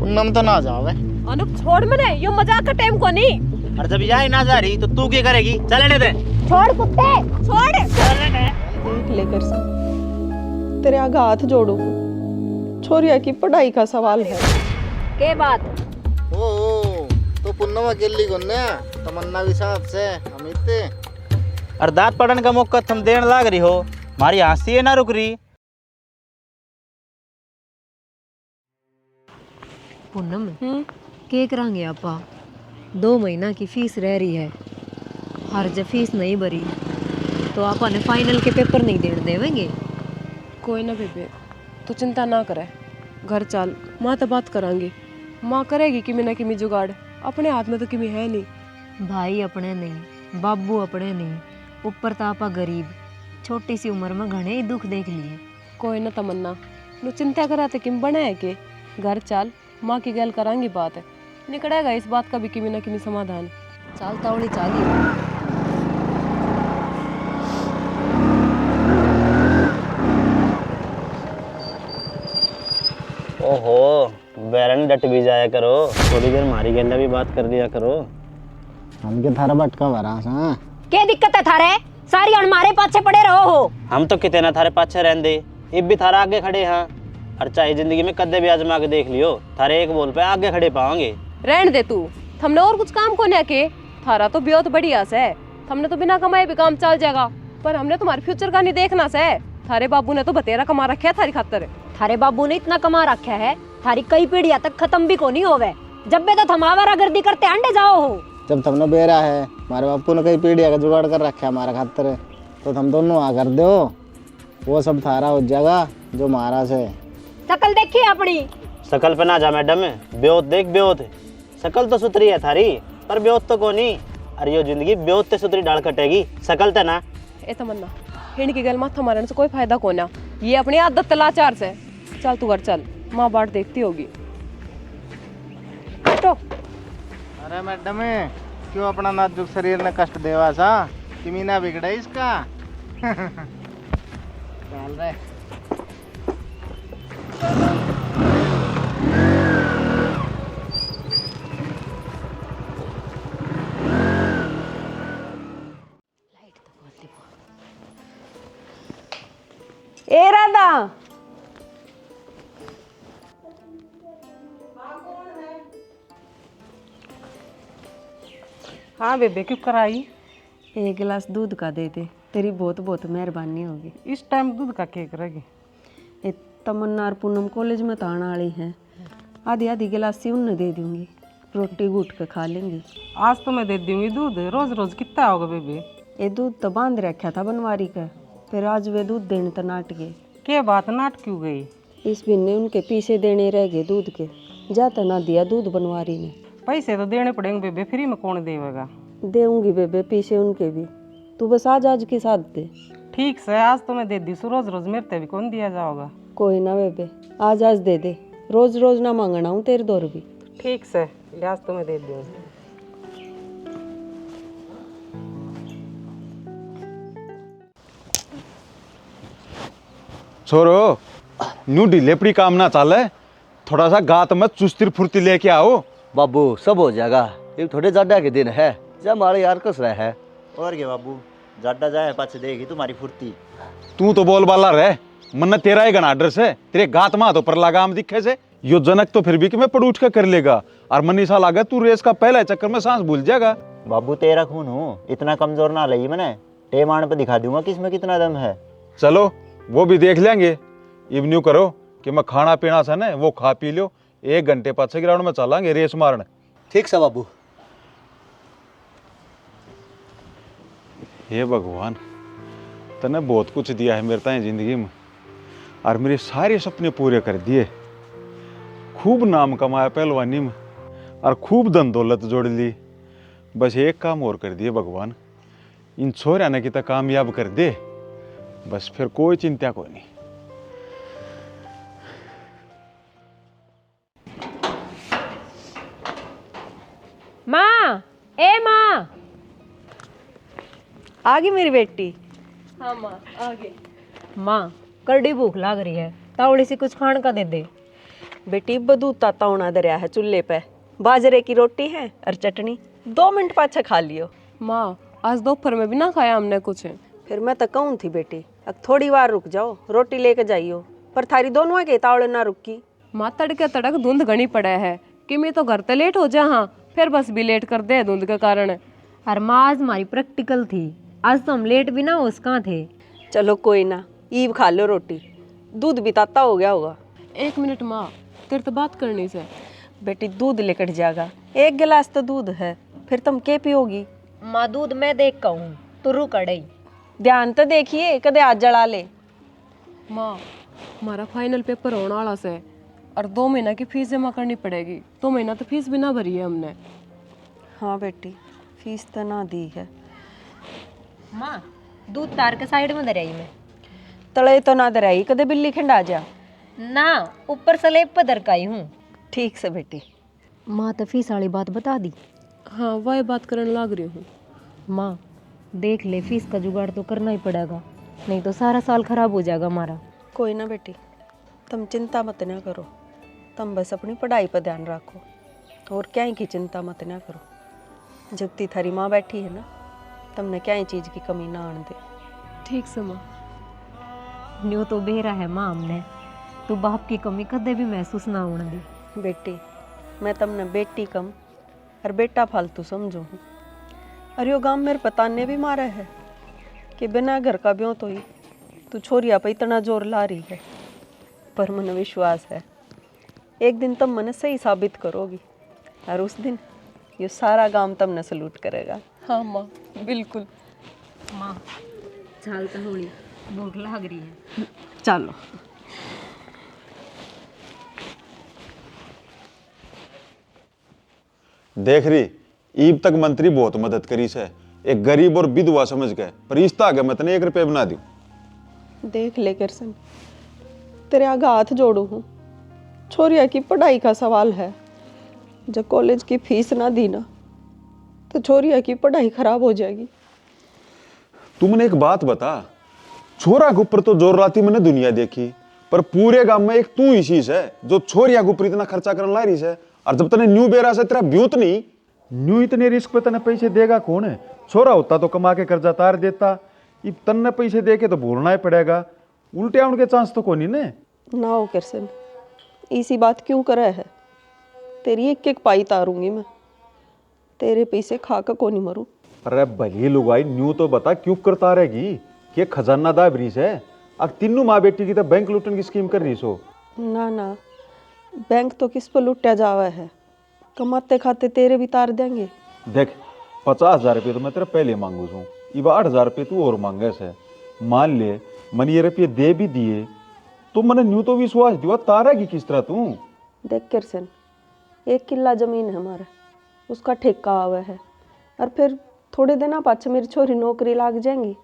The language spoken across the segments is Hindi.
पूनम तो ना जावे। अनुप छोड़ मने, यो मजाक का टाइम को नहीं। और जब जाए ना जा रही तो तू क्या करेगी? चलने दे। छोड़ कुत्ते, छोड़। देख लेकर सा तेरे आगे हाथ जोड़ू, छोरिया की पढ़ाई का सवाल है। के बात ओ तो पूनम अकेली गुन्ने तमन्ना के साथ से अमित और दांत पड़न का मौका तुम देने लाग रही हो, हमारी हंसी है ना रुक रही। पूनम के करांगे आपा? 2 महीना की फीस रह रही है, हर जब फीस नहीं भरी तो आपा ने फाइनल के पेपर नहीं देने देवेंगे। कोई ना बेबे, तू चिंता ना करे, घर चल, माँ तो बात करांगी। माँ करेगी कि ना किमी जुगाड़, अपने हाथ में तो किमी है नहीं। भाई अपने नहीं, बाबू अपने नहीं, ऊपर तो आपा गरीब, छोटी सी उम्र में घने ही दुख देख लिए। कोई ना तमन्ना, नु चिंता करा तो किम बने है के, घर चल, माँ की गल करांगी बात है, निकलेगा इस बात का भी किमी ना किमी समाधान। चल तावड़ी चाली। ओहो, बैरन डट भी जाया करो, थोड़ी देर हमारी गंदा भी बात कर दिया करो। हम के थारा भटका भरा सा। क्या दिक्कत है थारे? सारी हमारे पाछे पड़े रहो हो। हम तो कितने थारे पाछे रहन दे, इब भी थारा आगे खड़े हैं। और चाहे जिंदगी में कदे भी आजमा के देख लियो, थारे एक बोल पे आगे खड़े पाओगे। रहन दे तू, हमने और कुछ काम को ना के, थारा तो बहुत बढ़िया से, हमने तो बिना कमाए भी काम चल जाएगा, पर हमने तुम्हारे फ्यूचर का नहीं देखना से। थारे बाबू ने तो बतेरा कमा रखा है थारी खातर। थारे बाबू ने इतना कमा रखा है, थारी कई पीढ़ियां तक खत्म भी को नहीं होवे। जब बे तो थमावारा गर्दी करते अंडे जाओ हो। जब तुमने बेरा है, हमारे बापू ने कई पीढ़िया का जुगाड़ कर रखा है हमारा खातर, तो तुम दोनों आ कर दो, वो सब थारा हो जाएगा जो महाराज है। शकल देखी अपनी। शकल पे ना जा मैडम, ब्योत देख ब्योत। शकल तो सुथरी है थारी, पर ब्योत तो कोनी। अरे यो जिंदगी ब्योत ते सुथरी डाल कटेगी, शकल ते ना। ए तमन्ना, हिंड की गल मत मारने से कोई फायदा को ना, ये अपनी आदत तलाचार से। चल तू घर चल, माँ बाट देखती होगी। तो अरे मैडम, क्यों अपना नाजुक शरीर ने कष्ट देवा सा? किमी ना बिगड़े इसका। चल रे। ए राधा, हाँ बेबे क्यों कराई? 1 गिलास दूध का दे दे, तेरी बहुत बहुत मेहरबानी होगी। इस टाइम दूध का केक करेगी? ए तमन्ना और पूनम कॉलेज में तो आने वाली हैं, आधी आधी गिलास सी उन्हें दे दूंगी, रोटी घूट के खा लेंगी। आज तो मैं दे दूंगी दूध, रोज रोज कितना होगा बेबे? ये दूध तो बांध रखा था बनवारी का, फिर आज वे दूध देने तो नाट गए। क्या बात, नाट क्यों गई? इस महीने उनके पीछे देने रह गए दूध के, जाता ना दिया दूध बनवारी ने। पैसे तो देने पड़ेंगे बेबे, फ्री में कौन देगा? देऊंगी बेबे पीछे उनके भी, तू बस आज की साथ दे। ठीक से, आज तो मैं दे दी, रोज रोज मेरे भी कौन दिया जाओगा? कोई ना बेबे, आज दे दे, रोज रोज ना मांगना हूँ तेरे दौर भी। ठीक से, आज तो मैं दे दूंगी। छोरो, न्यू ढीलेपड़ी काम ना चाले, थोड़ा सा गात में चुस्ती फुर्ती लेके आओ। बाबू सब हो जाएगा, ये थोड़े ज्यादा के दिन है, जब हमारे यार कस रहा है। और क्या बाबू, जाटा जाए पाछे देगी तुम्हारी फुर्ती। तू तो बोल बाला रहे, मन तेरा ही गना ड्रेस है, तेरे गात में तो पर लगाम दिखे से। यो जनक तो फिर भी कि मैं पड़ उठ के कर लेगा, और मनीषा लागे तू रेस का पहला चक्कर में सांस भूल जाएगा। बाबू तेरा खून हूँ, इतना कमजोर ना लगी मैंने, टेमान पे दिखा दूंगा कि इसमें कितना दम है। चलो वो भी देख लेंगे। इवन्यू करो कि मैं खाना पीना से ना वो खा पी लो, 1 घंटे पाछे ग्राउंड में चलांगे रेस मारने। ठीक से बाबू। हे भगवान, तने बहुत कुछ दिया है मेरे ताई जिंदगी में, और मेरे सारे सपने पूरे कर दिए। खूब नाम कमाया पहलवानी में, और खूब धन दौलत जोड़ ली। बस एक काम और कर दिए भगवान, इन छोरिया ने कितना कामयाब कर दे, बस फिर कोई चिंता कोई नहीं। माँ, ए माँ, आ गई मेरी बेटी। हाँ माँ, आ गई। माँ, करड़ी भूख लग रही है, तावड़ी से कुछ खाने का दे दे। बेटी बदूध ताता होना दरिया है चूल्हे पे, बाजरे की रोटी है और चटनी, 2 मिनट पाछा खा लियो। माँ आज दोपहर में भी ना खाया हमने कुछ। फिर मैं तो कहूँ थी बेटी अब थोड़ी बार रुक जाओ, रोटी लेके जाइयो, पर थारी दोनों के तावड़े ना रुकी। माँ तड़के तड़क धुंध घनी पड़ा है कि मैं तो घर पे लेट हो जा, हाँ फिर बस भी लेट कर दे धुंध के कारण। और माँ आज हमारी प्रैक्टिकल थी, आज तो हम लेट भी ना हो कहाँ थे। चलो कोई ना, ईब खा लो रोटी, दूध भी ताता हो गया होगा। 1 मिनट माँ, तेरे तो बात करनी से। बेटी दूध लेकर जाएगा, 1 गिलास तो दूध है, फिर तुम के पियोगी? माँ दूध मैं देख कहूँ तो रू कड़ई। ध्यान तो देखिए कदे आज जला ले। माँ हमारा फाइनल पेपर होने वाला से और 2 महीना की फीस जमा करनी पड़ेगी। 2 महीना तो फीस भी ना भरी है हमने। हाँ बेटी फीस तो ना दी है। माँ दूध तार के साइड में दरियाई में तले तो ना दराई, कदे बिल्ली खंडा जा ना, ऊपर स्लेब पर दरकाई हूँ। ठीक से बेटी। माँ तो फीस वाली बात बता दी। हाँ वही बात करने लग रही हूँ। माँ देख ले, फीस का जुगाड़ तो करना ही पड़ेगा, नहीं तो सारा साल खराब हो जाएगा हमारा। कोई ना बेटी, तुम चिंता मत ना करो, तुम बस अपनी पढ़ाई पर ध्यान रखो और क्या की चिंता मत ना करो। जब ती थारी माँ बैठी है ना, तुमने क्या चीज़ की कमी ना आने दे। ठीक से माँ। न्यू तो बेरा है माँ हमने, तो बाप की कमी कदे भी महसूस ना होने दी। बेटी मैं तुमने बेटी कम और बेटा फालतू समझो हूँ। अरे यो गांव मेरे पताने भी मारा है कि बिना घर का ब्यों तो ही तू छोरिया पे इतना जोर ला रही है, पर मन विश्वास है एक दिन तुम मन सही साबित करोगी और उस दिन ये सारा गांव तुमने सलूट करेगा। हाँ माँ बिल्कुल। माँ चाल तो होली, भूख लग रही है। चलो देख रही, ईब तक मंत्री बहुत मदद करी से, एक गरीब और विधवा समझ गए, पर रिश्ता आगे मैं तने 1 रुपये बना दूं। देख ले किरसन, तेरे आगे हाथ जोड़ू हूँ, छोरिया की पढ़ाई का सवाल है। जब कॉलेज की फीस ना दी ना तो छोरिया की पढ़ाई खराब हो जाएगी। तुमने एक बात बता, छोरा के ऊपर तो जोर राती मैंने दुनिया देखी, पर पूरे गांव में एक तू ही चीज है जो छोरिया के ऊपर इतना खर्चा करने ला रही है। और जब तने न्यू बेरा से तेरा ब्यूत नहीं, न्यू इतने रिस्क पे तने पैसे देगा कौन है? छोरा होता तो कमा के कर्जा तार देता, अब तन्ने पैसे दे के तो भूलना ही पड़ेगा। उल्टे आने के चांस तो कोनी ने ना हो किरसन, इसी बात क्यों करे है? तेरी एक एक पाई तारूंगी मैं, तेरे पैसे खा कर को नहीं मरूं। अरे भली लुगाई, न्यू तो बता क्यों करता रहेगी कि खजाना दाब रही है? अब तीनों माँ बेटी की तो बैंक लूटने की स्कीम कर रही सो। ना ना, बैंक तो किस पर लुटा जावा है, कमाते खाते तेरे भी तार देंगे। देख 50,000 रुपये तो मैं तेरा पहले मांगू छू, अब 8,000 रुपये तू और मांगे से। मान ले मन ये रुपये दे भी दिए तो मैंने न्यू तो विश्वास दिया तारेगी किस तरह तू? देख किरसन, 1 किला जमीन है हमारा, उसका ठेका आवा है, और फिर थोड़े दिन पाछे मेरी छोरी नौकरी लाग जाएंगी,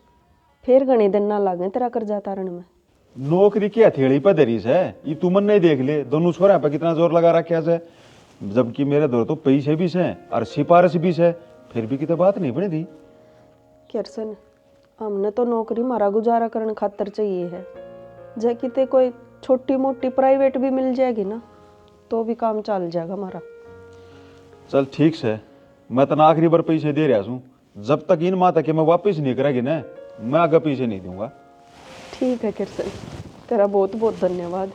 फिर घने दिन ना लागे तेरा कर्जा तारण में। नौकरी की हथेली पर धरी है, ये तू मन नहीं देख ले दोनों छोरा पर कितना जोर लगा रखा है, जबकि मेरे दौर तो पैसे भी है और सिफारिश भी है, फिर भी कितने बात नहीं बनी थी। किरसन, हमने तो नौकरी मारा गुजारा करने खातर चाहिए है, जे किते कोई छोटी मोटी प्राइवेट भी मिल जाएगी ना तो भी काम चल जाएगा हमारा। चल ठीक है, मैं तो आखिरी बार पैसे दे रहा हूँ, जब तक इन माता के मैं वापस नहीं करेगी ना मैं आगे पैसे नहीं दूंगा। ठीक है किरसन, तेरा बहुत बहुत धन्यवाद।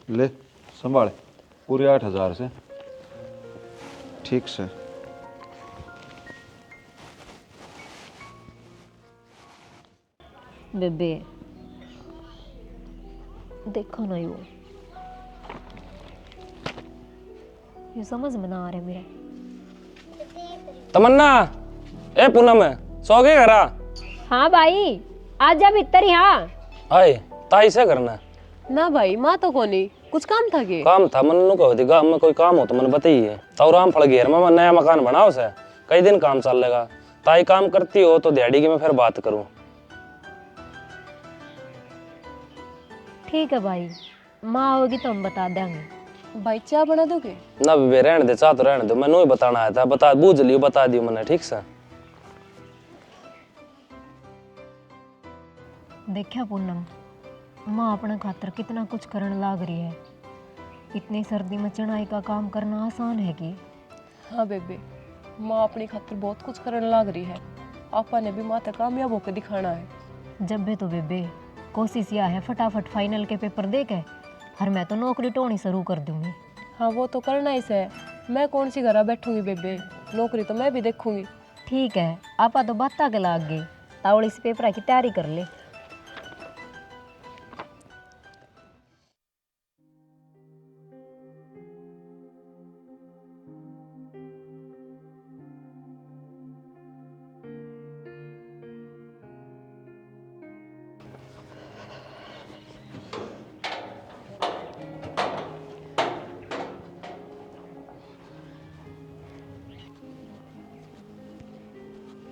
ले संभाल, पूरे 8,000 से। ठीक से। बेबे देखो ना, ये समझ में ना आ रहा मेरे। तमन्ना, ए पूनम सो गए घरा? हाँ भाई आज जा भीतर यहाँ। आए ताई से करना ना भाई माँ तो कोनी, कुछ काम था के? काम था मन कहो दी गाँव में कोई काम हो तो मन बताइए। तो राम फल घेर में नया मकान बनाओ से, कई दिन काम चल लेगा। ताई काम करती हो तो दिहाड़ी की मैं फिर बात करूं। ठीक है भाई, माँ होगी तो हम बता देंगे। भाई चाय बना दोगे? ना बेबे रहने दे, चाह तो रहने दो, मैंने ही बताना आया था, बता बूझ लियो, बता दियो मैंने, ठीक से। देखा पूनम, माँ अपने खातर कितना कुछ करने लाग रही है। इतनी सर्दी में चढ़ाई का काम करना आसान है कि? हाँ बेबे, माँ अपनी खातिर बहुत कुछ करने लाग रही है। आपा ने भी माता कामयाब होकर दिखाना है। जब भी तो बेबे कोशिश यह है फटाफट फाइनल के पेपर दे के और मैं तो नौकरी टोनी शुरू कर दूंगी। हाँ वो तो करना ही है। मैं कौन सी घर बैठूंगी बेबे, नौकरी तो मैं भी देखूंगी। ठीक है, आपा तो बात आगे लाग गई, तावड़ी से पेपर की तैयारी कर ले।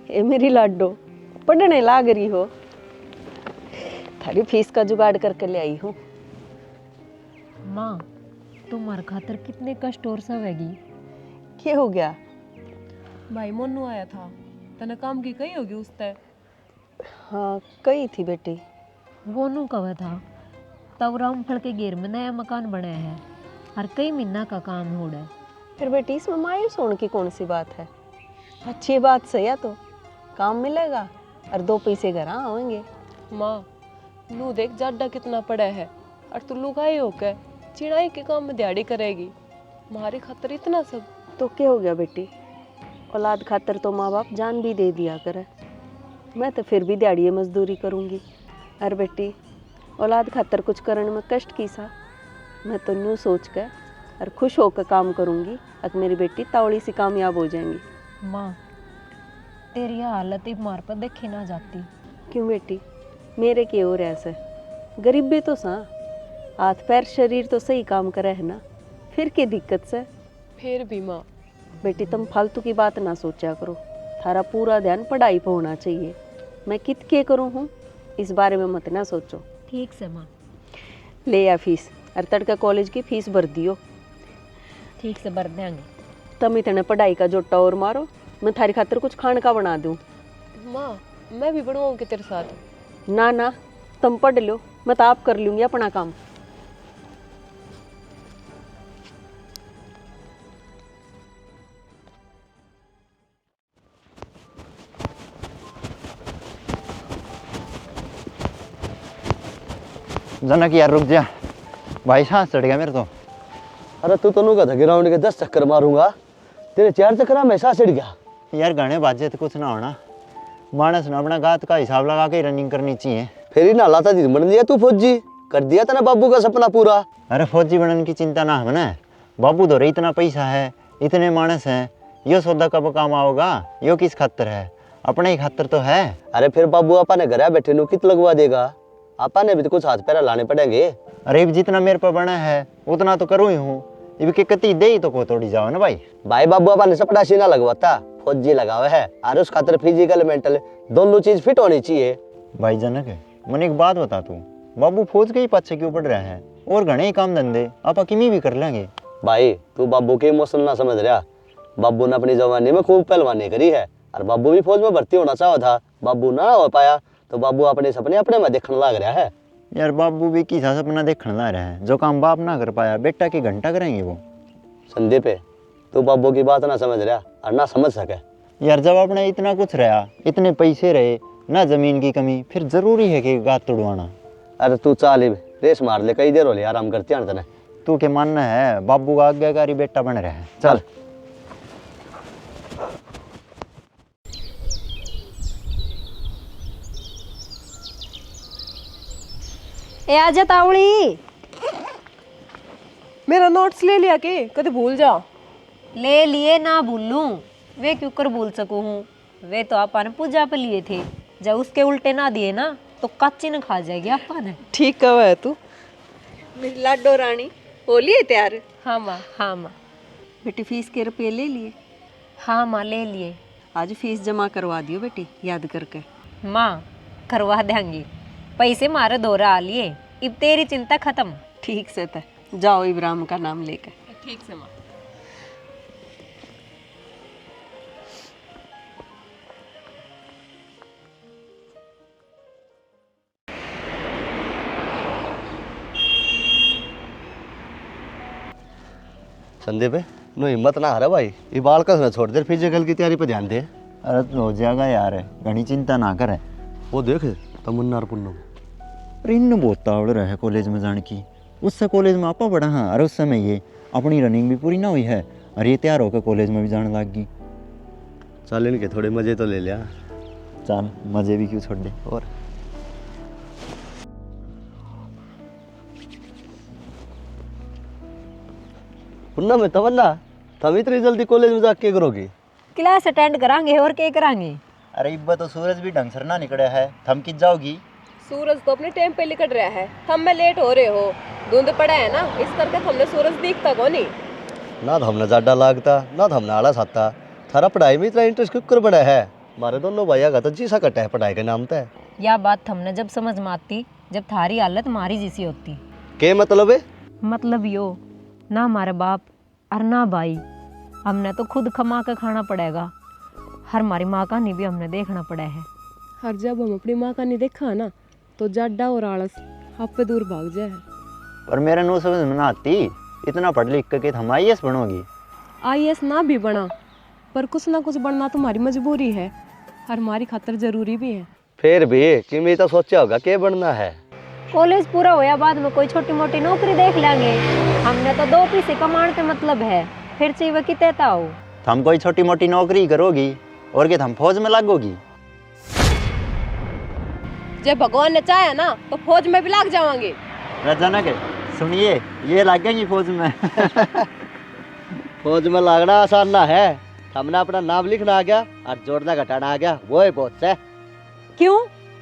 ए मेरी लाडो, पढ़ने लाग रही हो? थारी फीस का जुगाड़ करके ले आई हूँ। माँ, तुम्हारे खातर कितने कष्ट और सवेगी। क्या हो गया? भाई मोनू आया था, तने काम की कही होगी उसने। हाँ कही थी बेटी। वो नू कहा था तब रामफल के घेर में नया मकान बनाया है और कई महीना का काम हो रहा है। फिर बेटी इसमें मायूस होने की कौन सी बात है? अच्छी बात सही है, तो काम मिलेगा और 2 पैसे घर आएंगे। माँ, नू देख जाडा कितना पड़ा है और तू लुगाई होकर चिड़ाई के काम में दिहाड़ी करेगी। हमारे खातर इतना सब। तो क्या हो गया बेटी, औलाद खातर तो माँ बाप जान भी दे दिया करे। मैं तो फिर भी दिहाड़ी मजदूरी करूँगी। और बेटी औलाद खातर कुछ करने में कष्ट की सा, मैं तो न्यू सोच कर और खुश होकर काम करूँगी अब मेरी बेटी तावड़ी से कामयाब हो जाएंगी। माँ, तेरी यह हालत एक मार पर देखी ना जाती। क्यों बेटी, मेरे की ओर ऐसे गरीब भी तो सा, हाथ पैर शरीर तो सही काम करे है ना, फिर क्या दिक्कत से? फिर भी माँ। बेटी तुम फालतू की बात ना सोचा करो, थारा पूरा ध्यान पढ़ाई पर होना चाहिए। मैं कित के करूँ हूँ इस बारे में मत ना सोचो। ठीक से माँ। ले आ फीस, और तड़का कॉलेज की फीस भर दियो। ठीक से भर देंगे। तुम इतने पढ़ाई का जोटा और मारो, मैं थारी खातिर कुछ खाने का बना दूँ। माँ, मैं भी बढ़वाऊंगी तेरे साथ। ना ना, तुम पढ़ लो, मैं तो आप कर लूँगी अपना काम। जनक यार रुक जा, भाई सांस चढ़ गया मेरे तो। अरे तू तनु का ग्राउंड के 10 चक्कर मारूंगा, तेरे 4 चक्कर में सांस चढ़ गया। यार गाने बाजे तो कुछ ना होना, मानस ने अपना गात का हिसाब लगा के रनिंग करनी चाहिए। फिर ही नालाता दी बन दिया तू फौजी, कर दिया तेना बाबू का सपना पूरा। अरे फौजी बनने की चिंता ना हमने, बाबू दो इतना पैसा है, इतने मानस हैं, यो सौदा कब काम आओगा, यो किस खातर है? अपने ही खातर तो है। अरे फिर बाबू आपा ने घर बैठे नु कित लगवा देगा, आपा ने भी तो कुछ हाथ पैर लाने पड़ेंगे। अरे अब जितना मेरे पर बना है उतना तो करूँ ही हूँ, इब के कती दे ही तो को तोड़ी जाओ ना भाई। भाई बाबू आपा ने सपना सीना लगवाता, फौजी लगावे है, और उस खातर फिजिकल मेंटल दोनों चीज फिट होनी चाहिए। भाई जनक, मैंने एक बात बता, तू बाबू फौज के ही पीछे क्यों पड़ रहा है? और घने ही काम धंधे आप किमी भी कर लेंगे। भाई तू बाबू के इमोशन ना समझ रहा, बाबू ने अपनी जवानी में खूब पहलवानी करी है, और बाबू भी फौज में भर्ती होना चाहा था, बाबू ना हो पाया तो बाबू अपने सपने अपने में देखने लग रहा है। यार बाबू भी किसा सपना देखने ला रहा है, जो काम बाप ना कर पाया बेटा की घंटा करेंगे वो। संदीप तू बाबू की बात ना समझ रहा और ना समझ सके। यार जब अपने इतना कुछ रहा, इतने पैसे रहे ना, जमीन की कमी, फिर जरूरी है कि गात तोड़वाना। अरे तू चाल रेस मार ले, कई देर हो ले आराम करते हैं तने। तू के मानना है बाबू का आज्ञाकारी बेटा बन रहा है। चल ए आजा तावड़ी, मेरा नोट्स ले लिया के कभी भूल जा। ले लिए ना भूलूं, वे क्यों कर भूल सकूं हूँ? वे तो आपा ने पूजा पे लिए थे, जब उसके उल्टे ना दिए ना तो कच्ची न खा जाएगी आपा ने। ठीक कहा है तू मेरी लाडो रानी, हो लिए तैयार? हाँ माँ। हाँ माँ। बेटी फीस के रुपये ले लिए? हाँ माँ ले लिए। आज फीस जमा करवा दियो बेटी, याद करके। माँ करवा देंगी, पैसे मारे दोरा आ लिए, अब तेरी चिंता खत्म। ठीक से था, जाओ इब्राहिम का नाम लेकर। ठीक से माँ। संदीप नो हिम्मत ना हारे भाई, ये बाल का छोड़ दे, फिजिकल की तैयारी पे ध्यान दे। अरे तो हो जाएगा यार, घनी चिंता ना करे। वो देख तमन्ना और पुन्नम, अरे इन बहुत तावड़ रहा है कॉलेज में जाने की। उससे कॉलेज में आपा पढ़ा हाँ, अरे उस समय ये अपनी रनिंग भी पूरी ना हुई है और ये तैयार होकर कॉलेज में भी जाने लग गई। चल इनके थोड़े मजे तो ले लिया। चल मजे भी क्यों छोड़ दे। और पुन्नम तमन्ना, तुम इतनी जल्दी कॉलेज में जाके करोगी? क्लास अटेंड करांगे और क्या करांगे। अरे इब्बा तो सूरज भी ढंग से ना निकला है, थम किस जाओगी? सूरज तो अपने टाइम पे निकल रहा है, थम में लेट हो रहे हो। धुंध पड़ा है ना, इस करके हमने सूरज दिखता को नहीं। ना तो हमने ज्यादा लागता, ना तो हमने आलस आता। थारा पढ़ाई में इतना इंटरेस्ट क्यों कर बड़ा है? हमारे दोनों भैया का तो जीसा कटा है पढ़ाई के नाम पे। यह बात हमने जब समझ में आती, जब थारी हालत मारी जैसी होती। के मतलब है? मतलब यो ना हमारे बाप और ना भाई, हमने तो खुद कमा के खाना पड़ेगा। हर हमारी माँ का नहीं भी हमने देखना पड़ा है। हर जब हम अपनी माँ का नहीं देखा ना, तो जाड्डा और आलस आप पे दूर भाग जाए। पर मेरे नो समझ में ना आती, इतना पढ़ लिख के हम IAS बनोगी। IAS ना भी बना, पर कुछ ना कुछ बनना तुम्हारी मजबूरी है और हमारी खातिर जरूरी भी है। फिर भी किमी तो सोचा होगा क्या बनना है। कॉलेज पूरा होया बाद में कोई छोटी मोटी नौकरी देख लेंगे। हमने तो 2 पैसे कमाने पे मतलब है, फिर चाहिए कि तेता हो। हम कोई छोटी मोटी नौकरी करोगी और क्या हम फौज में लागोगी? जब भगवान ने चाहा ना तो फौज में भी लाग जावांगे। जनक सुनिए, ये लागेंगी फौज में। फौज में लागना आसान ना है, हमने अपना नाम लिखना आ गया और जोड़ना घटाना आ गया, वो ही बहुत है। क्यों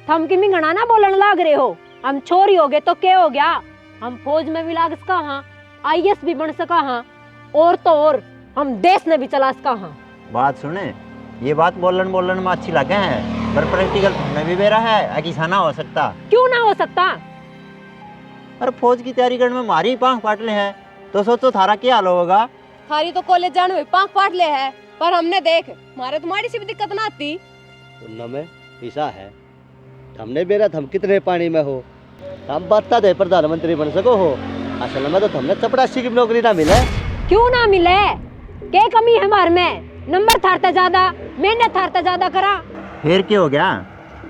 थम की गणा ना बोलन लाग रहे हो? हम छोरी हो गए तो क्या हो गया? हम फौज में भी लाग सका हाँ, IAS भी बन सका हाँ, और तो और हम देश ने भी चला सका हाँ। बात सुने, ये बात बोलन में अच्छी लगे है, पर प्रैक्टिकल तुमने भी बेरा है, ऐसा ना हो सकता। क्यों ना हो सकता? पर फौज की तैयारी करने में हमारी पाँख पाटले हैं, तो सोचो थारा क्या हाल होगा। थारी तो कॉलेज जाने में पाँख पाट ले है, पर हमने देख हमारे तुम्हारी सी भी दिक्कत ना आती। में ऐसा है, हमने बेरा हम कितने पानी में हो, हम बता दे प्रधानमंत्री बन सको हो। असल में तो हमने चपरासी की नौकरी ना मिले। क्यों ना मिले? क्या कमी है हमारे में? नंबर थारते ज्यादा, मेहनत थारते ज्यादा करा। फिर क्या हो गया?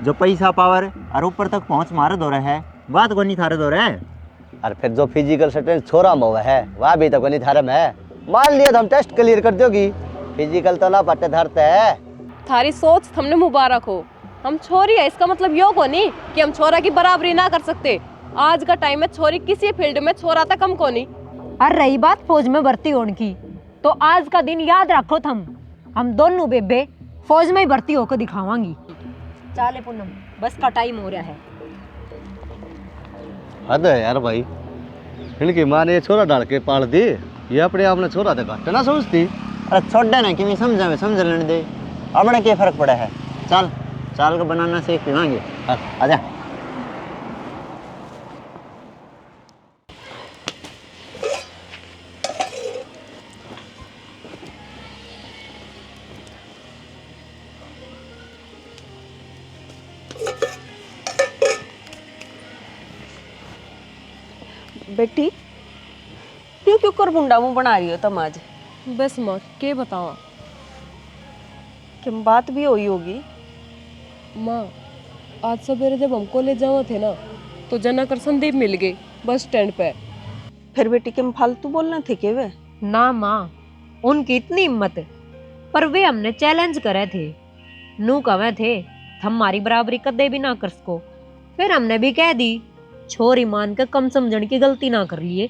जो पैसा पावर और ऊपर तक पहुंच मारे दो रहे है, बात को नहीं थारे दो रहे। और फिर जो फिजिकल स्ट्रेंथ छोरा में हुआ है, वह भी तो नहीं थारे में है। मान लिया हम टेस्ट क्लियर कर दोगी, फिजिकल तो ना पट्टे धरते है। थारी सोच हमने मुबारक हो। हम छोरी है, इसका मतलब यो को नहीं कि हम छोरा की बराबरी ना कर सकते। आज का टाइम में छोरी किसी फील्ड में छोरा तक कम को नहीं। और रही बात फौज में भर्ती होने की, तो आज का दिन याद रखो हम दोनों बेबे फौज में ही भर्ती होकर दिखावांगी। चाले पूनम, बस का टाइम हो रहा है। हद है यार भाई, इनकी माँ ने छोरा डाल के पाल दी, ये अपने आप ने छोरा था घट ना समझती। अरे छोड़ दे ना, कि समझ लेने दे, अपने क्या फर्क पड़ा है। चल चाल का बनाना सीख लेंगे। आजा। बेटी क्यों क्यों कर बुंडा मुंह बना रही हो तुम आज? बस माँ के बतावा, कि बात भी हुई होगी। माँ आज सवेरे जब हम कॉलेज जावा थे ना, तो जनक और संदीप मिल गए बस स्टैंड पे। फिर बेटी के फालतू बोलना थे के वे? ना माँ, उनकी इतनी हिम्मत, पर वे हमने चैलेंज करे थे। नू कवे थे हमारी बराबरी कदे भी ना कर सको। फिर हमने भी कह दी, छोरी मान के कम समझण की गलती ना कर लिए।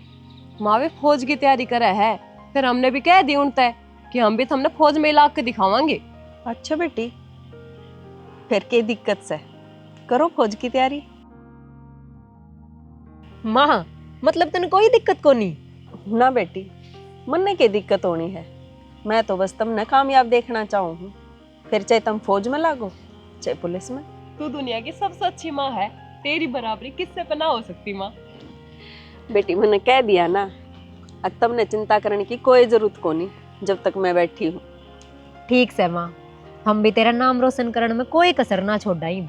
माँ भी फौज की तैयारी करे है, फिर हमने भी कह दी उनते कि हम भी हमने फौज में इलाक के दिखावांगे। अच्छा बेटी, फिर के दिक्कत से करो फौज की तैयारी। माँ मतलब तेने कोई दिक्कत को नहीं? ना बेटी, मन के दिक्कत होनी है। मैं तो बस तुमने कामयाब देखना चाहूँ हूँ। फिर चाहे तुम फौज में लागो चाहे पुलिस में। तू दुनिया की सबसे अच्छी माँ है, तेरी बराबरी किससे पे ना हो सकती माँ। बेटी मैंने कह दिया ना अब तुमने चिंता करने की कोई जरूरत को नहीं जब तक मैं बैठी हूँ। ठीक से माँ, हम भी तेरा नाम रोशन करने में कोई कसर ना छोड़ाई।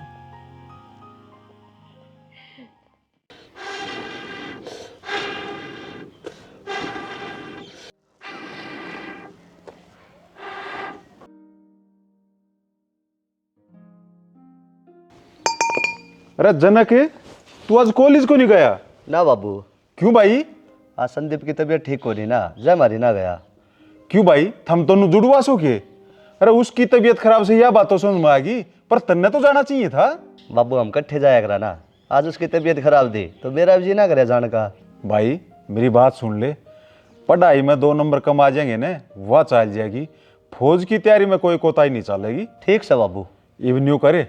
अरे जनक, तू आज कॉलेज को नहीं गया? ना बाबू, क्यों भाई? आज संदीप की तबीयत ठीक हो रही ना, जय मारी ना गया। क्यों भाई, थम दोनों जुड़वासो के? अरे उसकी तबीयत खराब से यह बात तो समझ में आ गई, पर तन्ने तो जाना चाहिए था। बाबू हम कट्ठे जाया करा ना, आज उसकी तबीयत खराब थी तो मेरा भी जी ना करे जाने का। भाई मेरी बात सुन ले, पढ़ाई में 2 नंबर कम आ जाएंगे ना, वह चल जाएगी। फौज की तैयारी में कोई कोताही नहीं चलेगी। ठीक से बाबू। इवन यूँ करे,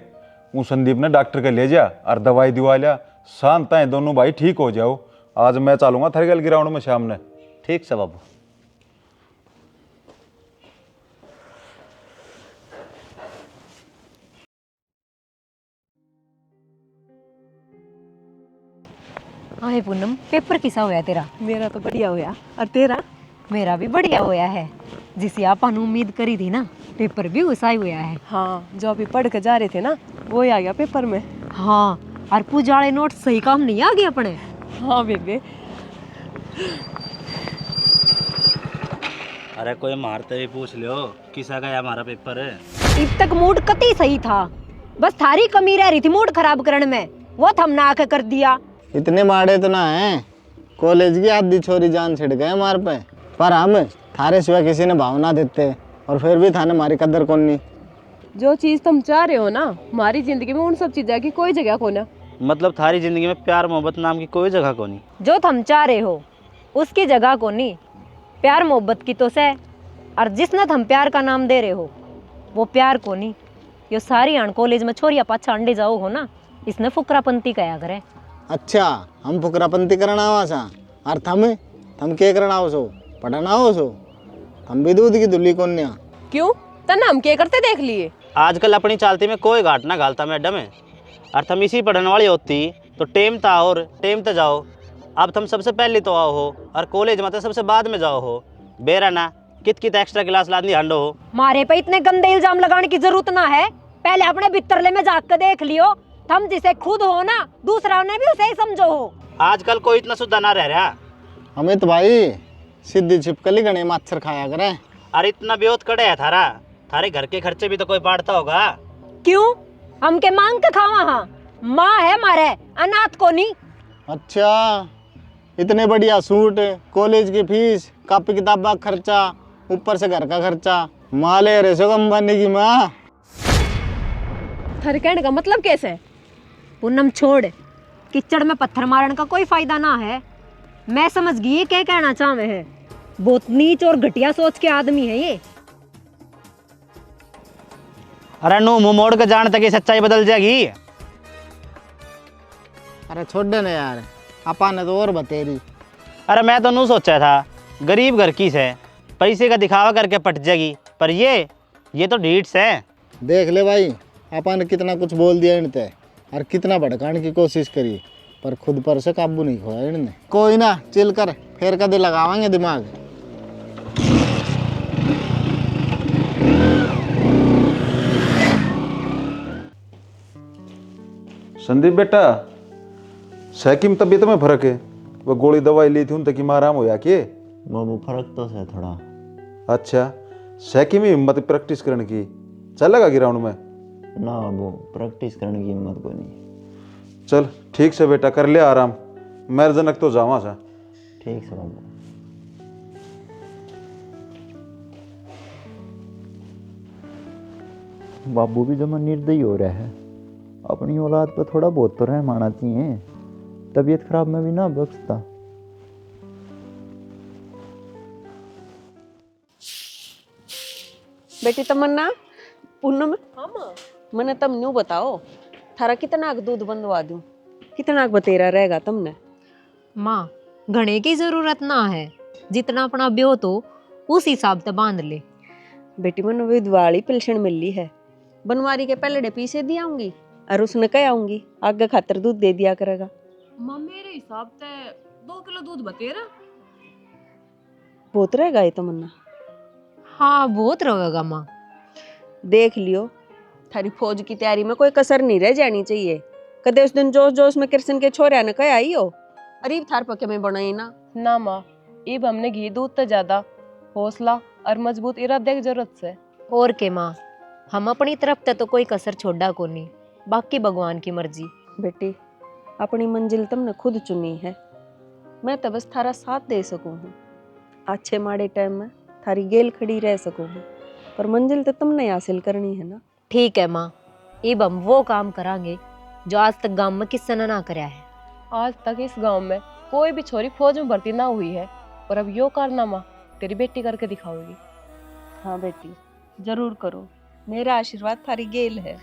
वो संदीप ने डॉक्टर के ले जा और दवाई दिवा लिया, शांत है दोनों भाई, ठीक हो जाओ। आज मैं चलूंगा थरगल ग्राउंड में शाम ने। ठीक से बाबू। हाय पूनम, पेपर किसा होया तेरा? मेरा तो बढ़िया होया, और तेरा? मेरा भी बढ़िया होया है। जिसे आपन उम्मीद करी थी ना, पेपर भी वैसा ही होया है। हाँ, जो अभी पढ़ के जा रहे थे ना, वो ही आ गया पेपर में। हाँ, और पूजाले नोट सही काम नहीं आ गए अपने। हाँ बेबे। अरे कोई मारते भी पूछ लो किसा गया हमारा पेपर है। अब तक मूड कती सही था, बस थारी कमी रह रही थी मूड खराब करने में, वो हमने आके कर दिया। इतने माड़े तो ना हैं, कॉलेज की आधी छोरी जान छिड़ गए हमारे पे, पर हम थारे सिवा किसी ने भाव ना देते, और फिर भी थाने हमारी कदर कौन नहीं। जो चीज तुम चाह रहे हो ना, हमारी जिंदगी में उन सब चीज़ों की कोई जगह को ना। मतलब थारी जिंदगी में प्यार मोहब्बत नाम की कोई जगह को नहीं। जो थम चाह रहे हो उसकी जगह को नहीं, प्यार मोहब्बत की तो सह, और जिसने थम प्यार का नाम दे रहे हो वो प्यार को नहीं। यो सारी आन कॉलेज में छोरिया पाछा अंडे जाओ हो ना, इसने फुकरापंती कया करे। अच्छा, हम फुकरापंती करना आवा सा, और थम के करना हो सो, पढ़ना हो सो, हम भी दूध की दुल्ली कौन। क्यों, तना हम क्या करते देख लिए? आजकल अपनी चालती में कोई घाट ना घालता मैडम है, और तुम इसी पढ़ने वाली होती तो टेम था और टेम तो जाओ। अब तुम सबसे पहले तो आओ हो, और कॉलेज में तो सबसे बाद में जाओ हो। बेरा ना कित एक्स्ट्रा क्लास लादनी हंडो हो। मारे पे इतने गंदे इल्जाम लगाने की जरूरत ना है, पहले अपने भितरले में जाग के देख लियो। थम जिसे खुद हो ना, दूसरा ने भी उसे ही समझो हो। आजकल कोई इतना सुधा ना रह रहा। हमें तो भाई सीधी छिपकली गणे मच्छर खाया करें। अरे इतना बेहोत कड़े है थारा, थारे घर के खर्चे भी तो कोई बांटता होगा। क्यों, हम के मांग के खावा? हाँ, माँ है मारे, अनाथ को नहीं। अच्छा, इतने बढ़िया सूट, कॉलेज की फीस, कॉपी किताब का खर्चा, ऊपर से घर का खर्चा, माले रे सो अंबानी की माँ। थारे कहने का मतलब कैसे है? पूनम छोड़, कीचड़ में पत्थर मारने का कोई फायदा ना है। मैं समझ गई ये क्या कहना चाहे हैं। बहुत नीच और घटिया सोच के आदमी है ये। अरे नो मुंह मोड़ के जान तक सच्चाई बदल जाएगी। अरे छोड़ दे ना यार, आपा ने तो और बतेरी। अरे मैं तो नू सोचा था गरीब घर की से पैसे का दिखावा करके पट जाएगी, पर ये तो ढीठ है। देख ले भाई, आपा ने कितना कुछ बोल दिया इनते, और कितना भड़काने की कोशिश करी, पर खुद पर से काबू नहीं खोया इनने। कोई ना, चिल कर, फिर कदे लगावांगे दिमाग। संदीप बेटा, सैकी में तबीयत में फर्क है? वो गोली दवाई ली थी उन तक में आराम होया के? बाबू फर्क तो है थोड़ा। अच्छा, सैकी में हिम्मत प्रैक्टिस करने की, चलेगा ग्राउंड में? ना बाबू, प्रैक्टिस करने की हिम्मत को नहीं। चल ठीक से बेटा, कर ले आराम, मेरे जनक तो जावा सा। ठीक से बाबू। बाबू भी जमा निर्दयी हो रहा है, अपनी औलाद पर थोड़ा बहुत तो रहम आना चाहिए। तबीयत खराब में भी ना बख्शता। बेटी तमन्ना, पूनम, मने तम न्यू बताओ, थारा कितना दूध बंदवा दूं, कितना बतेरा रहेगा तुमने? माँ, घणे की जरूरत ना है, जितना अपना ब्यो तो उस हिसाब से बांध ले। बेटी मने विधवाड़ी पेंशन मिली है, बनवारी के पहले पीछे दी आऊंगी, और उसने कह आऊंगी आगे खातर दूध दे दिया करेगा। माँ मेरे हिसाब से 2 किलो दूध बतेरा। बहुत रहेगा ये तमन्ना। हाँ बहुत रहेगा माँ। देख लियो, थारी फौज की तैयारी में कोई कसर नहीं रह जानी चाहिए। कदे उस दिन जोश जोश में कृष्ण के छोरे ने कहा आई हो, अरे थार पके में बनाई ना माँ, इब हमने घी दूध तो ज्यादा हौसला और मजबूत इरादे की जरूरत से। और के माँ, हम अपनी तरफ ते तो कोई कसर छोड़ा को नहीं, बाकी भगवान की मर्जी। बेटी, अपनी मंजिल तुमने खुद चुनी है, मैं तो बस थारा साथ दे सकूं हूँ। अच्छे माड़े टाइम में थारी गेल खड़ी रह सकूं हूँ, पर मंजिल तो तुमने हासिल करनी है ना। ठीक है माँ, इब हम वो काम करांगे जो आज तक गांव में किसी ने ना कराया है। आज तक इस गांव में कोई भी छोरी फौज में भर्ती ना हुई है, और अब यो कारनामा तेरी बेटी करके दिखाओगी। हाँ बेटी, जरूर करो, मेरा आशीर्वाद थारी गेल है।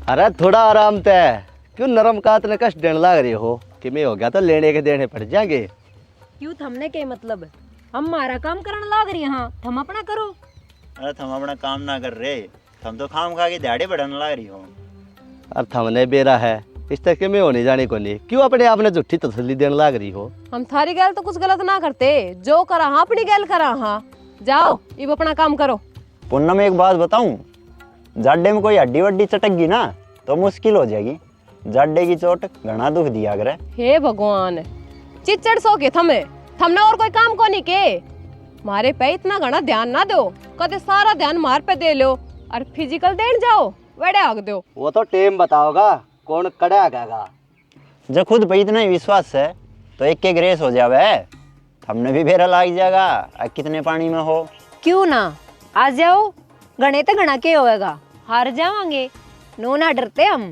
अरे थोड़ा आराम तय, क्यों नरम कात ने कष्ट देने लग रही हो? कि मैं हो गया तो लेने के देने पड़ जाएंगे। क्यों थमने के मतलब है? हम हमारा काम करने लाग रही हैं, थम अपना करो। अरे तुम अपना काम ना कर रहे, तुम तो खाम खा के दाढ़ी बढ़ाने लग रही हो। और थमने बेरा है, इस तरह के में होने जाने को नहीं, क्यों अपने आप ने झूठी तसल्ली देने लग रही हो? हम थारी गैल तो कुछ गलत ना करते, जो करा हाँ अपनी गैल करा हाँ। जाओ इब अपना काम करो। पूनम एक बात बताऊं, जाडे में कोई हड्डी वड्डी चटक गई ना तो मुश्किल हो जाएगी। जाडे की चोट घना दुख दिया करे। हे भगवान, चिचड़ सो के थमने और कोई काम को नहीं के। मारे पे इतना घना ध्यान ना दो, कदे सारा ध्यान मार पे दे लो और फिजिकल देन जाओ वेड़े आग दो। वो तो टेम बताओगा कौन कड़ा आगा। जब खुद पे इतना ही विश्वास है तो एक के ग्रेस हो जावे, हमने भी बेरा लाग जाएगा कितने पानी में हो। क्यों ना आ जाओ, गणे तो गणा के होएगा, हार जावांगे, नो ना डरते हम।